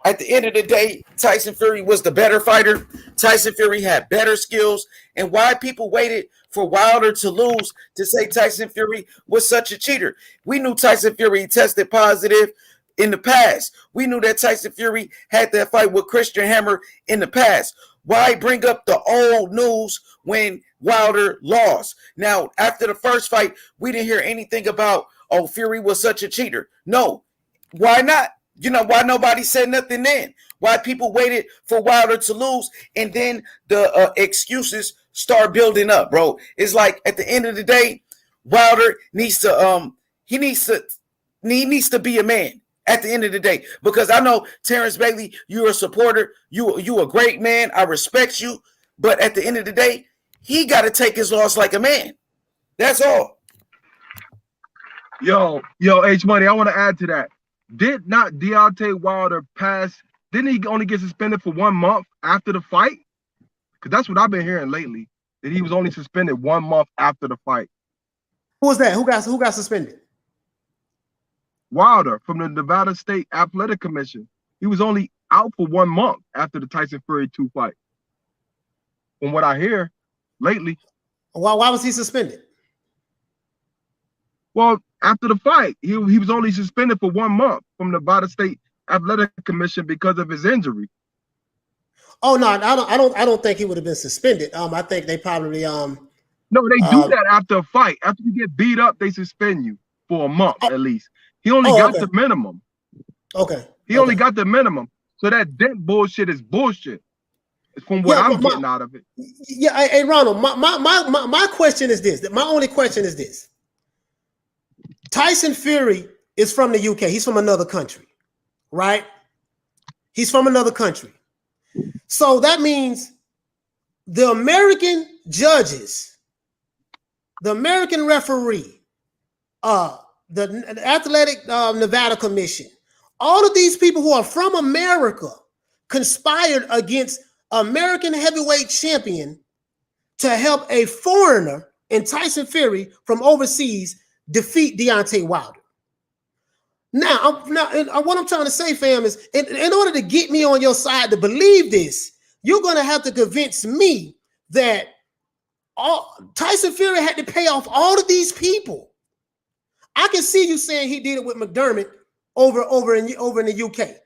at the end of the day, Tyson Fury was the better fighter. Tyson Fury had better skills. And why people waited for Wilder to lose to say Tyson Fury was such a cheater? We knew Tyson Fury tested positive in the past. We knew that Tyson Fury had that fight with Christian Hammer in the past. Why bring up the old news when Wilder lost? Now, after the first fight, we didn't hear anything about, oh, Fury was such a cheater. No. Why not? Why nobody said nothing then? Why people waited for Wilder to lose, and then the excuses start building up, bro? It's like at the end of the day, Wilder needs to he needs to be a man at the end of the day. Because I know, Terrence Bailey, you're a supporter, you a great man, I respect you, but at the end of the day, he got to take his loss like a man. That's all. Yo, H Money, I want to add to that. Did not Deontay Wilder pass? Didn't he only get suspended for 1 month after the fight? Because that's what I've been hearing lately. That he was only suspended 1 month after the fight. Who was that? Who got suspended? Wilder from the Nevada State Athletic Commission. He was only out for 1 month after the Tyson Fury 2 fight. From what I hear lately. Why was he suspended? Well, after the fight, he was only suspended for 1 month from the Nevada State Athletic Commission because of his injury. Oh no, I don't think he would have been suspended. I think they probably No, they do that after a fight. After you get beat up, they suspend you for a month at least. He only got the minimum. Okay. He only got the minimum. So that dent bullshit is bullshit. It's from what I'm getting out of it. Yeah, hey Ronald, my question is this. My only question is this. Tyson Fury is from the UK. He's from another country, right? He's from another country. So that means the American judges, the American referee, the Athletic Nevada Commission, all of these people who are from America conspired against American heavyweight champion to help a foreigner in Tyson Fury from overseas defeat Deontay Wilder. Now, what I'm trying to say, fam, is in order to get me on your side to believe this, you're going to have to convince me that Tyson Fury had to pay off all of these people. I can see you saying he did it with McDermott over in the UK.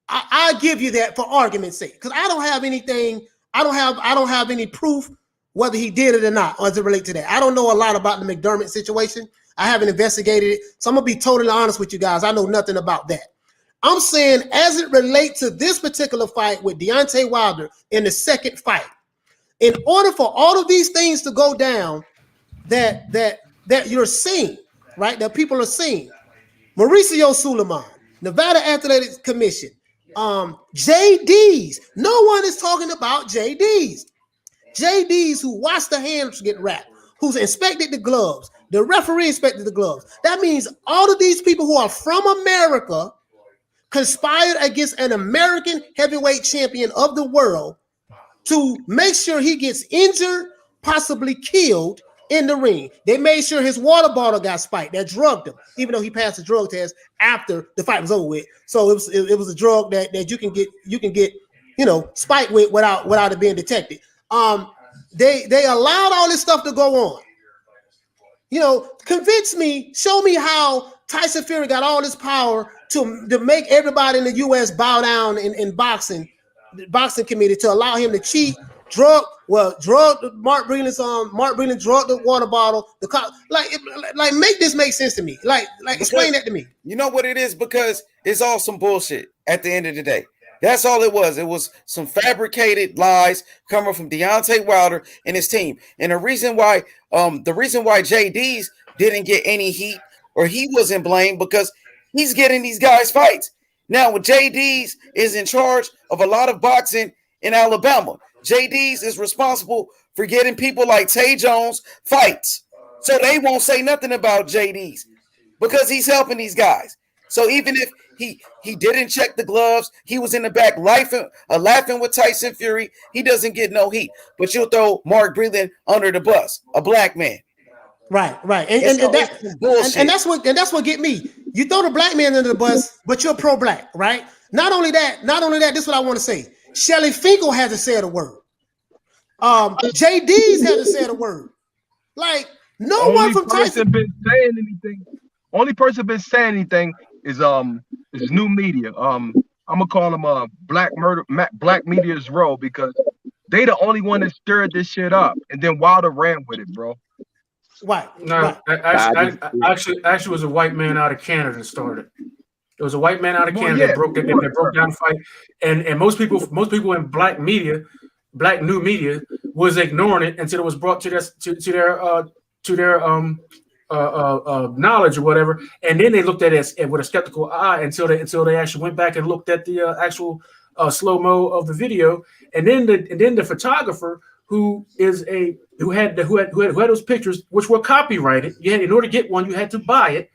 I'll give you that for argument's sake, because I don't have anything. I don't have any proof whether he did it or not, or as it relates to that. I don't know a lot about the McDermott situation. I haven't investigated it. So I'm going to be totally honest with you guys. I know nothing about that. I'm saying as it relates to this particular fight with Deontay Wilder in the second fight, in order for all of these things to go down that you're seeing, right, that people are seeing, Mauricio Suleiman, Nevada Athletic Commission, JDs. No one is talking about JDs. JDs who watched the hands get wrapped, who's inspected the gloves. The referee inspected the gloves. That means all of these people who are from America conspired against an American heavyweight champion of the world to make sure he gets injured, possibly killed in the ring. They made sure his water bottle got spiked. That drugged him, even though he passed the drug test after the fight was over with. So it was a drug that you can get spiked with without it being detected. They allowed all this stuff to go on. Convince me, show me how Tyson Fury got all this power to make everybody in the U.S. bow down in boxing, the boxing committee, to allow him to cheat, drug Mark Breland drugged the water bottle. Make this make sense to me. Explain that to me. You know what it is? Because it's all some bullshit at the end of the day. That's all it was. It was some fabricated lies coming from Deontay Wilder and his team. And the reason why JD's didn't get any heat, or he wasn't blamed, because he's getting these guys fights. Now, when JD's is in charge of a lot of boxing in Alabama, JD's is responsible for getting people like Tay Jones fights. So they won't say nothing about JD's because he's helping these guys. So even He didn't check the gloves. He was in the back laughing with Tyson Fury. He doesn't get no heat. But you'll throw Mark Breland under the bus, a black man. Right. And that's what get me. You throw the black man under the bus, but you're pro-black, right? Not only that, this is what I want to say. Shelly Finkel hasn't said a word. JD's hasn't said a word. Like, no one from Tyson been saying anything. Only person been saying anything is new media. I'm gonna call them Black Media's Row, because they the only one that stirred this shit up, and then Wilder ran with it, bro. Right. No, actually was a white man out of Canada that started. It was a white man out of Canada that broke down the fight, and most people in black new media was ignoring it until it was brought to their knowledge or whatever, and then they looked at it with a skeptical eye until they actually went back and looked at the actual slow mo of the video, and then the photographer who had those pictures, which were copyrighted. You had, in order to get one, you had to buy it.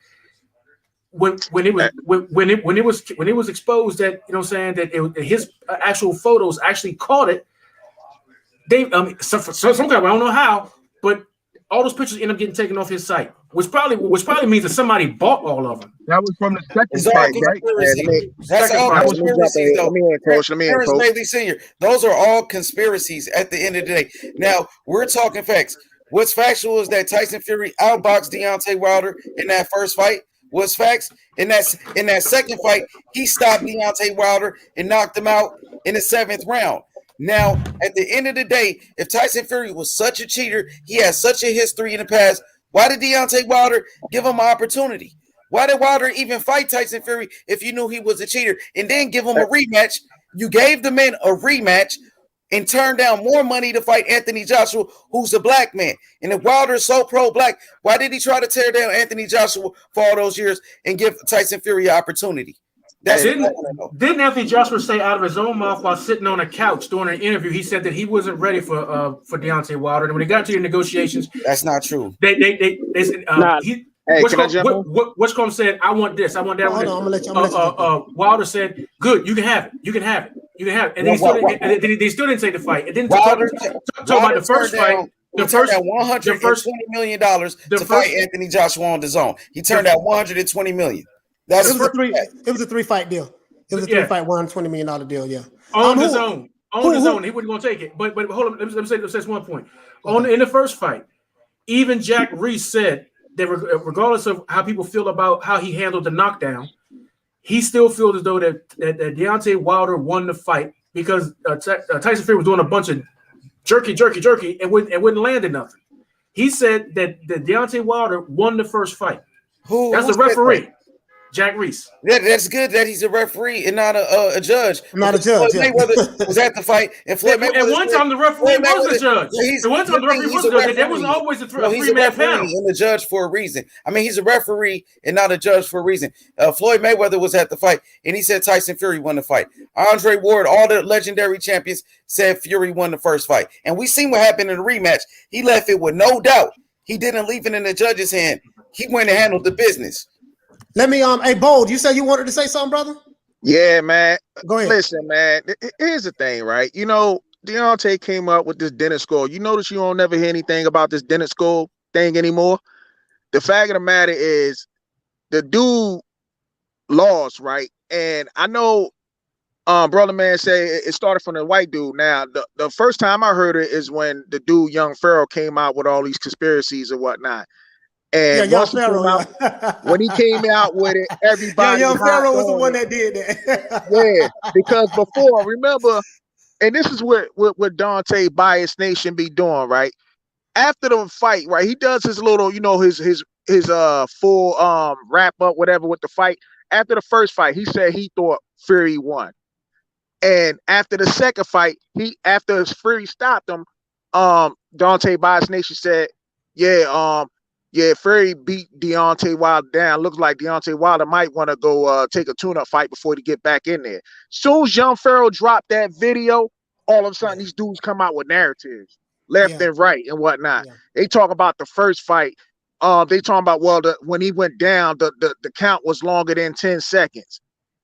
When it was exposed that, you know what I'm saying, that his actual photos actually caught it. They some kind of, I don't know how, but all those pictures end up getting taken off his site, which probably means that somebody bought all of them. That was from the second fight, right? That's all conspiracies, though. Let me in, Coach. Senior. Those are all conspiracies at the end of the day. Now, we're talking facts. What's factual is that Tyson Fury outboxed Deontay Wilder in that first fight. What's facts? In that second fight, he stopped Deontay Wilder and knocked him out in the 7th round. Now, at the end of the day, if Tyson Fury was such a cheater, he has such a history in the past, why did Deontay Wilder give him an opportunity? Why did Wilder even fight Tyson Fury if you knew he was a cheater and then give him a rematch? You gave the man a rematch and turned down more money to fight Anthony Joshua, who's a black man. And if Wilder is so pro-black, why did he try to tear down Anthony Joshua for all those years and give Tyson Fury an opportunity? Didn't Anthony Joshua say out of his own mouth while sitting on a couch during an interview? He said that he wasn't ready for Deontay Wilder, and when he got to the negotiations, that's not true. What's said, I want this, I want that. Hold on, I'm gonna let you. Wilder said, "Good, you can have it, you can have it, you can have it," and they still didn't take the fight. And then talk about the first fight. He turned down $120 million to fight Anthony Joshua on the zone. He turned down $120 million. It was a 3-fight deal. It was a 3-fight, $120 million deal. Yeah, on the zone. He wasn't going to take it. But hold on. Let me say this one point. In the first fight, even Jack Reese said that regardless of how people feel about how he handled the knockdown, he still feels as though that Deontay Wilder won the fight because Tyson Fury was doing a bunch of jerky, and wouldn't land in nothing. He said that Deontay Wilder won the first fight. That's the referee. Jack Reese. Yeah, that's good that he's a referee and not a judge. Not a judge. Floyd Mayweather was at the fight, and Floyd Mayweather. At one time, the referee was the judge. At one time, the referee was the judge. There was always a three-man panel. And the judge for a reason. I mean, he's a referee and not a judge for a reason. Floyd Mayweather was at the fight, and he said Tyson Fury won the fight. Andre Ward, all the legendary champions, said Fury won the first fight. And we seen what happened in the rematch. He left it with no doubt. He didn't leave it in the judge's hand. He went and handled the business. Let me hey Bold, you said you wanted to say something, brother? Yeah, man. Go ahead. Listen, man. Here's the thing, right? You know, Deontay came up with this Dennis School. You notice you don't never hear anything about this Dennis School thing anymore. The fact of the matter is the dude lost, right? And I know brother man say it started from the white dude. Now, the first time I heard it is when the dude Young Pharaoh came out with all these conspiracies and whatnot. And when he came out with it, everybody. Young Pharaoh was the one that did that. Yeah, because before, remember, and this is what Deontay Bias Nation be doing, right? After the fight, right? He does his little, his full wrap up, whatever, with the fight. After the first fight, he said he thought Fury won, and after the second fight, after Fury stopped him, Deontay Bias Nation said, yeah, Fury beat Deontay Wilder down. Looks like Deontay Wilder might want to go take a tune-up fight before he get back in there. Soon as Young Pharaoh dropped that video, all of a sudden these dudes come out with narratives, left and right and whatnot. Yeah. They talk about the first fight. They talking about when he went down, the count was longer than 10 seconds.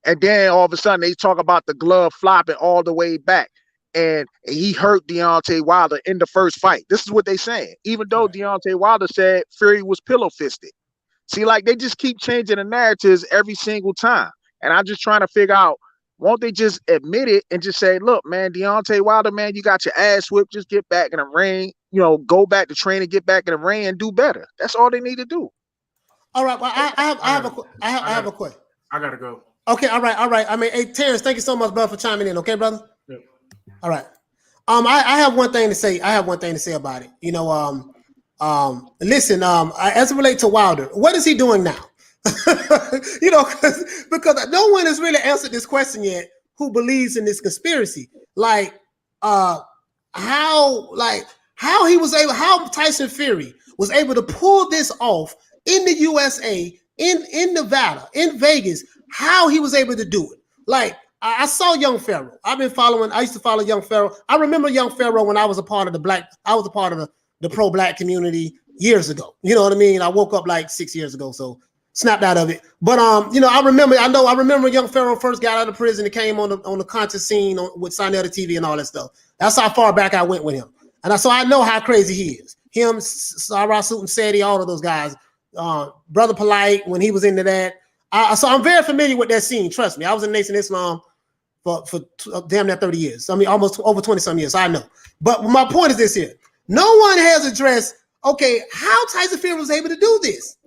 And then all of a sudden they talk about the glove flopping all the way back. And he hurt Deontay Wilder in the first fight. This is what they saying. Even though Deontay Wilder said Fury was pillow fisted. See, like they just keep changing the narratives every single time. And I'm just trying to figure out, won't they just admit it and just say, look, man, Deontay Wilder, man, you got your ass whipped. Just get back in the ring. You know, go back to training, get back in the ring and do better. That's all they need to do. All right. Well, I have a question. I gotta go. Okay. All right. I mean, hey, Terrence, thank you so much, brother, for chiming in. Okay, brother. Yeah. All right. I have one thing to say. About it. You know, listen, as it relates to Wilder, what is he doing now? You know, because no one has really answered this question yet who believes in this conspiracy. Like, how Tyson Fury was able to pull this off in the USA, in Nevada, in Vegas, how he was able to do it. Like, I saw Young Pharaoh. I used to follow Young Pharaoh. I remember Young Pharaoh when I was a part of the pro-black community years ago. You know what I mean? I woke up like 6 years ago, so snapped out of it. But you know, I remember Young Pharaoh first got out of prison and came on the conscious scene with Sinetta TV and all that stuff. That's how far back I went with him. And so I know how crazy he is. Him, Sarah Suit and Sadie, all of those guys. Brother Polite, when he was into that. So I'm very familiar with that scene. Trust me. I was in Nation of Islam for damn near 30 years. I mean, almost over 20 some years. So I know. But my point is this here. No one has addressed, okay, how Tyson Fury was able to do this.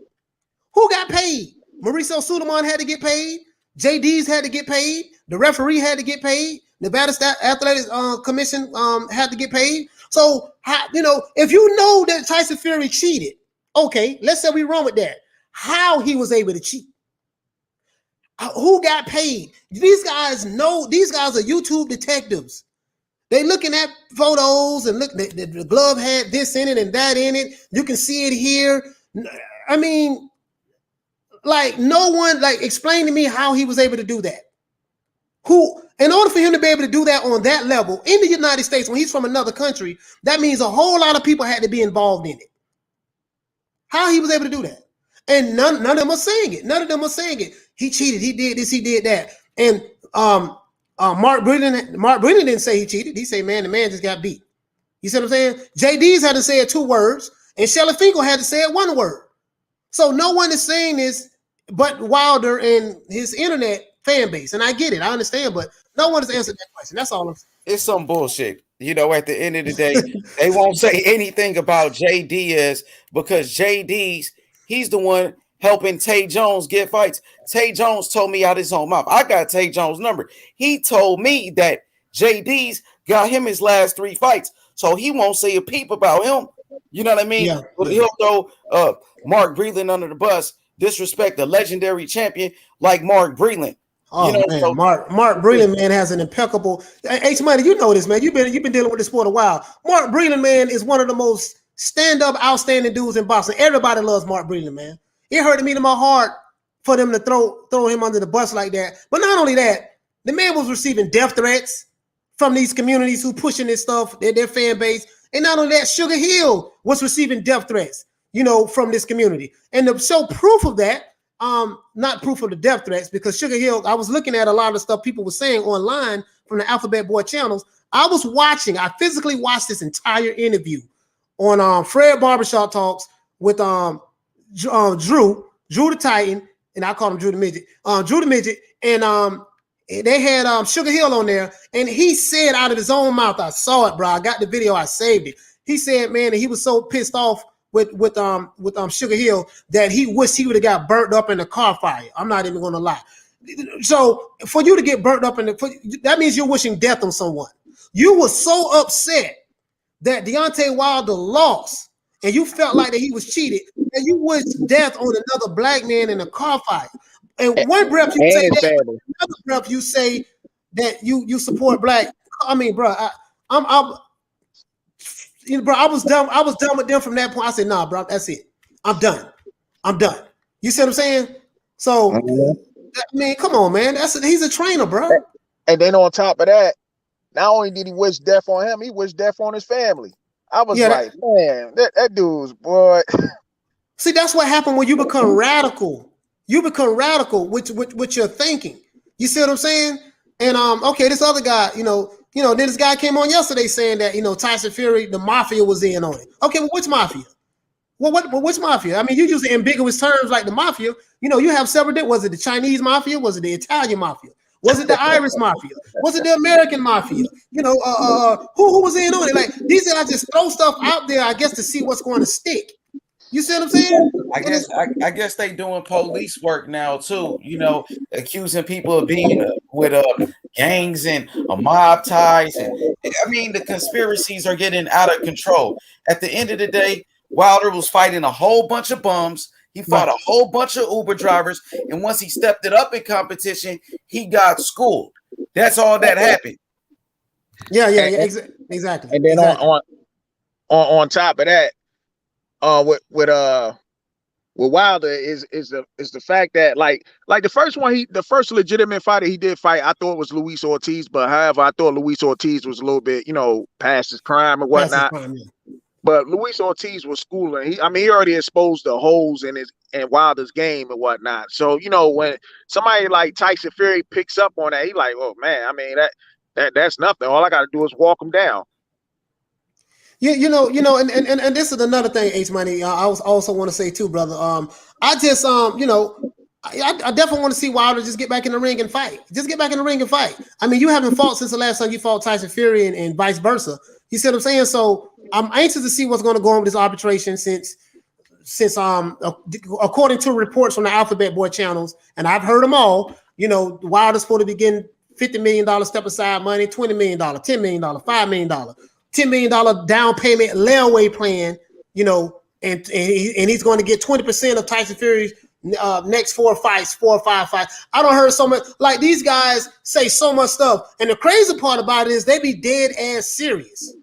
Who got paid? Mauricio Suleiman had to get paid. JD's had to get paid. The referee had to get paid. Nevada Athletic Commission had to get paid. So, you know, if you know that Tyson Fury cheated, okay, let's say we run with that. How he was able to cheat? Who got paid? These guys are YouTube detectives. They looking at photos and look, the glove had this in it and that in it. You can see it here. I mean, like no one, like explain to me how he was able to do that. Who, in order for him to be able to do that on that level in the United States, when he's from another country, that means a whole lot of people had to be involved in it. How he was able to do that. And none of them are saying it. None of them are saying it. He cheated. He did this. He did that. And Mark Brennan didn't say he cheated. He said, man, the man just got beat. You see what I'm saying? JD's had to say it 2 words, and Shelly Finkel had to say it 1 word. So no one is saying this but Wilder and his internet fan base. And I get it. I understand, but no one has answered that question. That's all I'm saying. It's some bullshit. You know, at the end of the day, they won't say anything about Jay Diaz because he's the one helping Tay Jones get fights. Tay Jones told me out his own mouth. I got Tay Jones' number. He told me that JD's got him his last 3 fights, so he won't say a peep about him. You know what I mean? Yeah. But he'll throw Mark Breland under the bus, disrespect the legendary champion like Mark Breland. Oh, you know, man, so, Mark Breland, man, has an impeccable. H Money, you know this, man. You've been dealing with this sport a while. Mark Breland, man, is one of the most stand-up, outstanding dudes in boxing. Everybody loves Mark Breland, man. It hurted me to my heart for them to throw him under the bus like that. But not only that, the man was receiving death threats from these communities who pushing this stuff, their fan base. And not only that, Sugar Hill was receiving death threats, you know, from this community. And to show proof of that, not proof of the death threats, because Sugar Hill, I was looking at a lot of stuff people were saying online from the Alphabet Boy channels. I physically watched this entire interview on Fred Barbershop Talks with Drew the Titan, and I call him Drew the Midget, and they had Sugar Hill on there, and he said out of his own mouth, I saw it, bro. I got the video, I saved it. He said, man, that he was so pissed off with Sugar Hill that he wished he would have got burnt up in a car fire. I'm not even gonna lie. So for you to get burnt up that means you're wishing death on someone. You were so upset that Deontay Wilder lost, and you felt like that he was cheated, and you wished death on another black man in a car fire. And one breath you say that, another breath you say that you support black. I mean, bro, I was done. I was done with them from that point. I said, nah, bro, that's it. I'm done. You see what I'm saying? So, I mean, come on, man. He's a trainer, bro. And then on top of that, not only did he wish death on him, he wished death on his family. I was like, man, that dude's boy. See, that's what happened when you become radical. You become radical with your thinking. You see what I'm saying? And okay, this other guy, then this guy came on yesterday saying that Tyson Fury, the mafia was in on it. Okay, well, which mafia? Well, which mafia? I mean, you use ambiguous terms like the mafia. You have several. Was it the Chinese mafia? Was it the Italian mafia? Was it the Irish mafia? Was it the American mafia? Who was in on it? Like, these guys just throw stuff out there, I guess, to see what's going to stick. You see what I'm saying? I guess they doing police work now too. Accusing people of being with gangs and mob ties, and I mean the conspiracies are getting out of control. At the end of the day, Wilder was fighting a whole bunch of bums. He fought a whole bunch of Uber drivers, and once he stepped it up in competition, he got schooled. That's all that happened. Yeah, exactly. And then on top of that, with Wilder is the fact that like the first legitimate fighter he did fight, I thought was Luis Ortiz, but however, I thought Luis Ortiz was a little bit, past his prime and whatnot. But Luis Ortiz was schooling. He already exposed the holes in Wilder's game and whatnot. So when somebody like Tyson Fury picks up on that, he like, oh man, I mean that's nothing. All I got to do is walk him down. Yeah, and this is another thing, H Money. I also want to say too, brother. I just I definitely want to see Wilder just get back in the ring and fight. Just get back in the ring and fight. I mean, you haven't fought since the last time you fought Tyson Fury and vice versa. You see what I'm saying? So I'm anxious to see what's going to go on with this arbitration since according to reports from the Alphabet Boy channels, and I've heard them all. Wilder's supposed to be getting $50 million step aside money, $20 million, $10 million, $5 million, $10 million down payment layaway plan. And he's going to get 20% of Tyson Fury's next 4 or 5 fights. I don't heard so much. Like, these guys say so much stuff, and the crazy part about it is they be dead ass serious.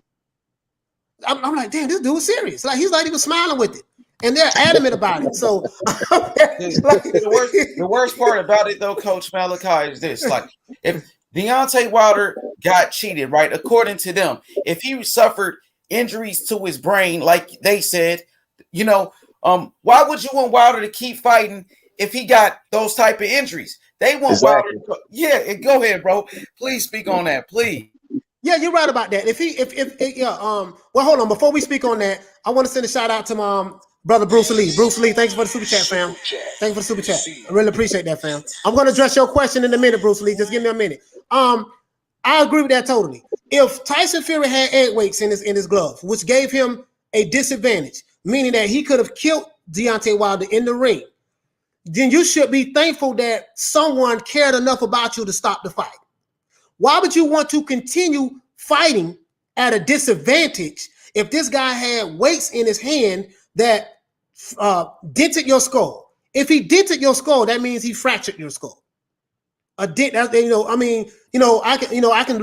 I'm like, damn, this dude is serious. Like, he's not even smiling with it, and they're adamant about it. So the worst part about it, though, Coach Malachi, is this: like, if Deontay Wilder got cheated, right? According to them, if he suffered injuries to his brain, like they said, why would you want Wilder to keep fighting if he got those type of injuries? They want Wilder. Yeah, go ahead, bro. Please speak on that, please. Yeah, you're right about that. Well, hold on. Before we speak on that, I want to send a shout out to my brother Bruce Lee. Bruce Lee, thanks for the super chat, fam. Thanks for the super chat. I really appreciate that, fam. I'm going to address your question in a minute, Bruce Lee. Just give me a minute. I agree with that totally. If Tyson Fury had egg weights in his glove, which gave him a disadvantage, meaning that he could have killed Deontay Wilder in the ring, then you should be thankful that someone cared enough about you to stop the fight. Why would you want to continue fighting at a disadvantage if this guy had weights in his hand that dented your skull? If he dented your skull, that means he fractured your skull. A dent, I can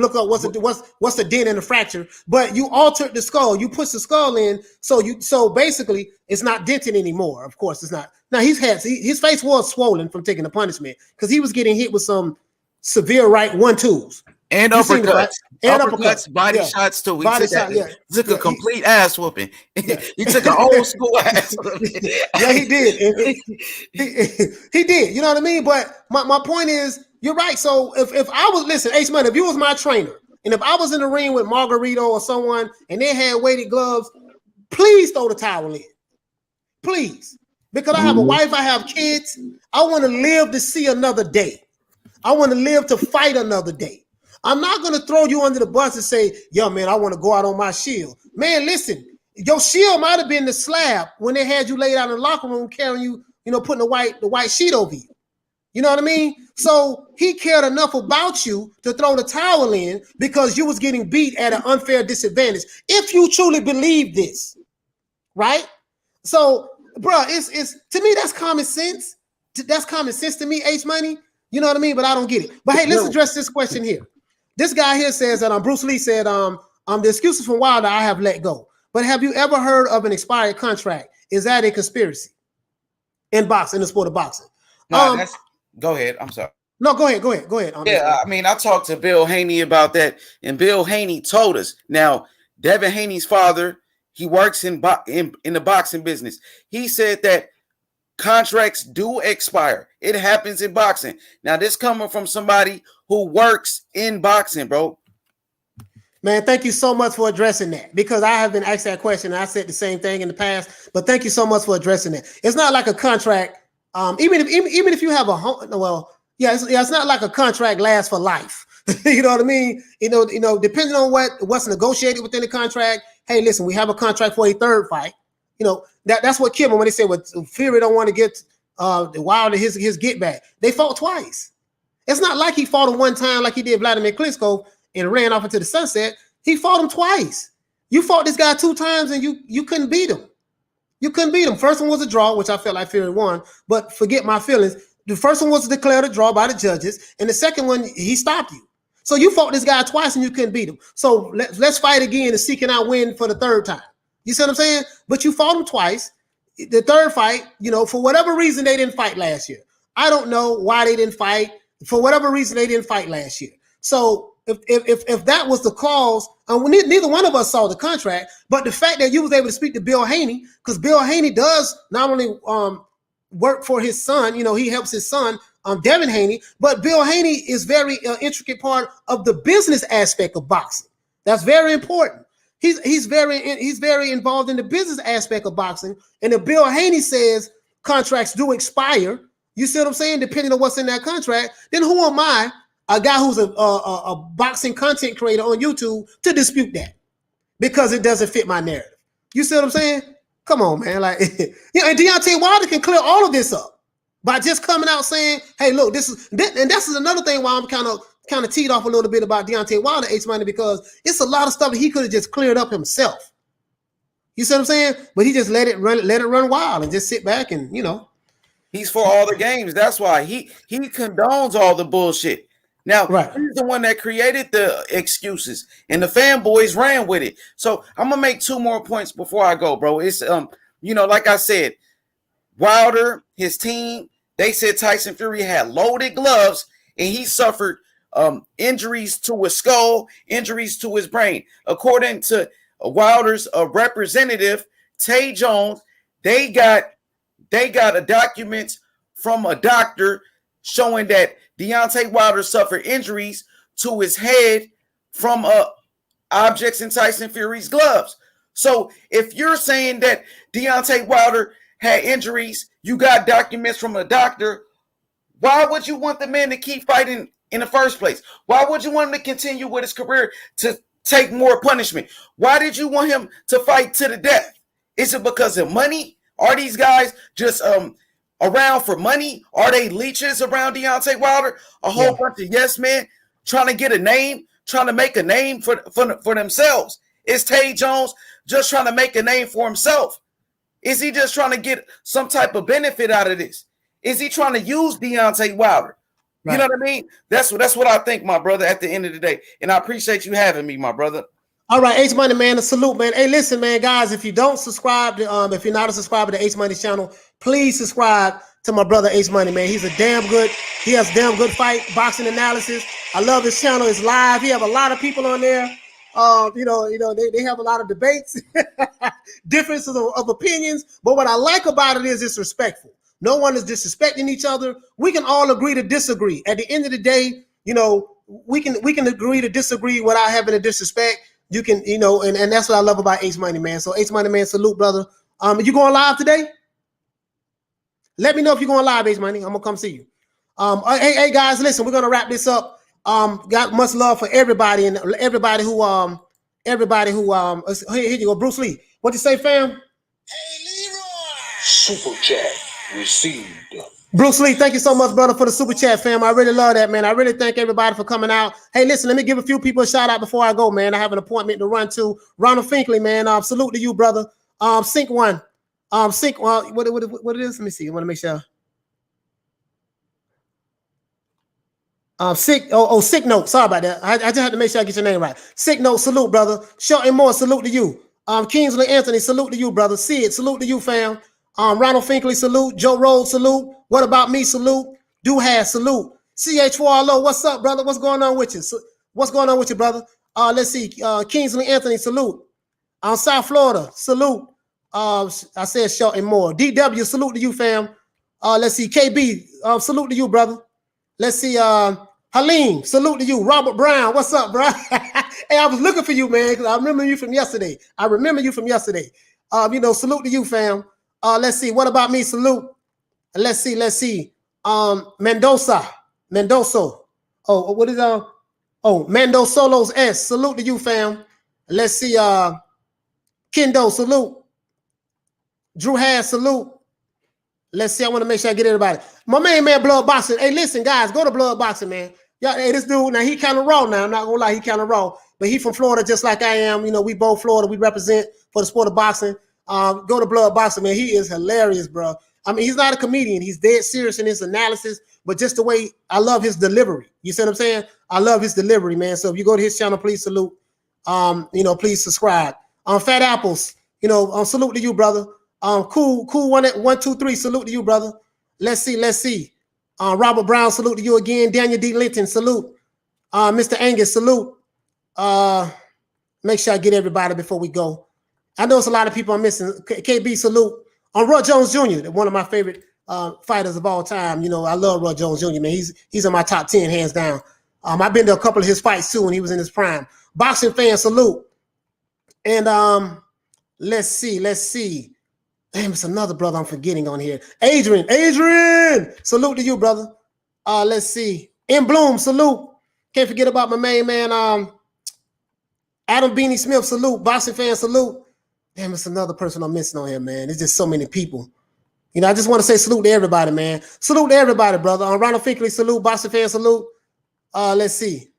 look up what's the dent and the fracture, but you altered the skull. You put the skull in, so basically it's not dented anymore. Of course, it's not. Now his face was swollen from taking the punishment because he was getting hit with some severe right 1-2s and uppercuts, body shots too. He took a complete ass whooping. He took an old school ass whooping. Yeah, he did. He did. You know what I mean? But my point is, you're right. So if I was, listen, Ace Man, if you was my trainer, and if I was in the ring with Margarito or someone, and they had weighted gloves, please throw the towel in. Please. Because I have a wife, I have kids. I want to live to see another day. I want to live to fight another day. I'm not going to throw you under the bus and say, yo, man, I want to go out on my shield. Man, listen, your shield might have been the slab when they had you laid out in the locker room carrying you, putting the white sheet over you. You know what I mean? So he cared enough about you to throw the towel in because you was getting beat at an unfair disadvantage. If you truly believe this, right? So, bro, it's to me, that's common sense. That's common sense to me, H Money. You know what I mean? But I don't get it. But hey, let's address this question here. This guy here says that Bruce Lee said, the excuses from Wilder I have let go. But have you ever heard of an expired contract? Is that a conspiracy in boxing, in the sport of boxing? No, go ahead. I'm sorry. No, go ahead. Yeah, I mean, I talked to Bill Haney about that, and Bill Haney told us. Now, Devin Haney's father, he works in the boxing business. He said that contracts do expire. It happens in boxing. Now, this coming from somebody who works in boxing, bro. Man, thank you so much for addressing that, because I have been asked that question. And I said the same thing in the past, but thank you so much for addressing it. It's not like a contract. Even if you have it's not like a contract lasts for life. You know what I mean? You know, depending on what's negotiated within the contract. Hey, listen, we have a contract for a third fight. You know, that's what killed me when they said, well, Fury don't want to get the Wilder his get back. They fought twice. It's not like he fought him one time like he did Vladimir Klitschko and ran off into the sunset. He fought him twice. You fought this guy 2 times and you couldn't beat him. You couldn't beat him. First one was a draw, which I felt like Fury won, but forget my feelings. The first one was declared a draw by the judges, and the second one, he stopped you. So you fought this guy twice and you couldn't beat him. So let's fight again and seeking out win for the third time. You see what I'm saying? But you fought him twice. The third fight, you know, for whatever reason, they didn't fight last year. I don't know why they didn't fight. For whatever reason, they didn't fight last year. So if that was the cause, neither one of us saw the contract, but the fact that you was able to speak to Bill Haney, because Bill Haney does not only work for his son, you know, he helps his son, Devin Haney, but Bill Haney is very intricate part of the business aspect of boxing. That's very important. He's very involved in the business aspect of boxing. And if Bill Haney says contracts do expire, you see what I'm saying? Depending on what's in that contract, then who am I, a guy who's a boxing content creator on YouTube, to dispute that because it doesn't fit my narrative? You see what I'm saying? Come on, man. Like, and Deontay Wilder can clear all of this up by just coming out saying, "Hey, look, this is another thing why I'm kind of teed off a little bit about Deontay Wilder, H Money, because it's a lot of stuff that he could have just cleared up himself. You see what I'm saying? But he just let it run wild and just sit back and, you know, he's for all the games. That's why he condones all the bullshit. Now, he's the one that created the excuses, and the fanboys ran with it. So I'm gonna make 2 more points before I go, bro. It's you know, like I said, Wilder, his team, they said Tyson Fury had loaded gloves, and he suffered injuries to his skull, injuries to his brain. According to Wilder's representative, Tay Jones, they got a document from a doctor showing that Deontay Wilder suffered injuries to his head from objects in Tyson Fury's gloves. So if you're saying that Deontay Wilder had injuries, you got documents from a doctor, why would you want the man to keep fighting in the first place? Why would you want him to continue with his career to take more punishment? Why did you want him to fight to the death? Is it because of money? Are these guys just around for money? Are they leeches around Deontay Wilder? A whole bunch of yes men trying to get a name, trying to make a name for themselves. Is Tay Jones just trying to make a name for himself? Is he just trying to get some type of benefit out of this? Is he trying to use Deontay Wilder? You know what I mean? That's what I think, my brother, at the end of the day. And I appreciate you having me, my brother. All right, H Money, man, a salute, man. Hey, listen, man, guys, if you don't subscribe to, if you're not a subscriber to H Money's channel, please subscribe to my brother H Money, man. He has damn good fight boxing analysis. I love his channel. It's live. He have a lot of people on there. They have a lot of debates, differences of opinions. But what I like about it is it's respectful. No one is disrespecting each other. We can all agree to disagree. At the end of the day, you know, we can agree to disagree without having to disrespect. You can, you know, and that's what I love about H Money, man. So H Money, man, salute, brother. You going live today? Let me know if you're going live, H Money. I'm gonna come see you. Hey guys, listen, we're gonna wrap this up. Got much love for everybody and everybody who here you go, Bruce Lee. What you say, fam? Hey, Leroy! Super chat received. Bruce Lee, thank you so much, brother, for the super chat, fam. I really love that, man. I really thank everybody for coming out. Hey, listen, let me give a few people a shout out before I go, man. I have an appointment to run to. Ronald Finkley, man. Salute to you, brother. Sync one. Sync. What it is? Let me see. I want to make sure. Sick note. Sorry about that. I just had to make sure I get your name right. Sick note. Salute, brother. Shelton Moore. Salute to you. Kingsley Anthony. Salute to you, brother. Sid. Salute to you, fam. Ronald Finkley. Salute. Joe Rhodes. Salute. What about me? Salute. Duhas. Salute. CH4LO. What's up, brother? What's going on with you? What's going on with you, brother? Let's see. Kingsley Anthony. Salute. South Florida. Salute. I said Shelton Moore. DW. Salute to you, fam. Let's see, KB, salute to you, brother. Let's see, Halim, salute to you. Robert Brown, what's up, bro? Hey, I was looking for you, man, because I remember you from yesterday. You know, salute to you, fam. Let's see, what about me? Salute. Let's see. Mendoza. Oh, what is Mendosolos S. Salute to you, fam. Let's see, Kendo, salute. Drew Hass, salute. Let's see. I want to make sure I get everybody. My main man, Blood Boxing. Hey, listen, guys, go to Blood Boxing, man. Yeah, hey, this dude, now he kind of raw now. I'm not gonna lie, he kind of raw. But he from Florida just like I am. You know, we both Florida. We represent for the sport of boxing. Go to Blood Boxing, man. He is hilarious, bro. I mean, he's not a comedian. He's dead serious in his analysis, but just the way I love his delivery. You see what I'm saying? I love his delivery, man. So if you go to his channel, please salute. You know, please subscribe. Fat Apples, you know, salute to you, brother. Cool 123, salute to you, brother. Let's see. Robert Brown, salute to you again. Daniel D. Linton, salute. Mr. Angus, salute. Make sure I get everybody before we go. I know it's a lot of people I'm missing. KB, salute. Roy Jones Jr., one of my favorite fighters of all time. You know, I love Roy Jones Jr., man. He's in my top 10, hands down. I've been to a couple of his fights too when he was in his prime. Boxing fan, salute. And let's see. Damn, it's another brother I'm forgetting on here. Adrian, salute to you, brother. Let's see. In Bloom, salute. Can't forget about my main man, Adam Beanie Smith, salute. Boxing fan, salute. Damn, it's another person I'm missing on here, man. There's just so many people. You know, I just want to say salute to everybody, man. Salute to everybody, brother. Ronald Finkley, salute. Boxing fan, salute. Let's see.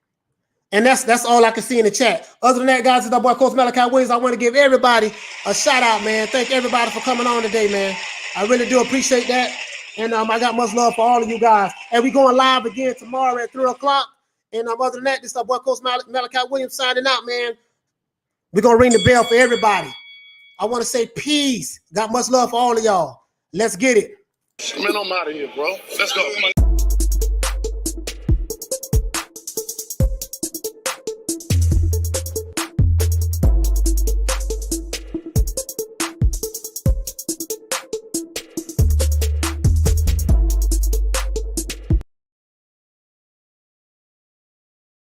And that's all I can see in the chat. Other than that, guys, it's our boy Coach Malachi Williams. I want to give everybody a shout out, man. Thank everybody for coming on today, man. I really do appreciate that. And I got much love for all of you guys. And we're going live again tomorrow at 3 o'clock. And other than that, this is our boy Coach Malachi Williams signing out, man. We're going to ring the bell for everybody. I want to say peace. Got much love for all of y'all. Let's get it. Man, I'm out of here, bro. Let's go.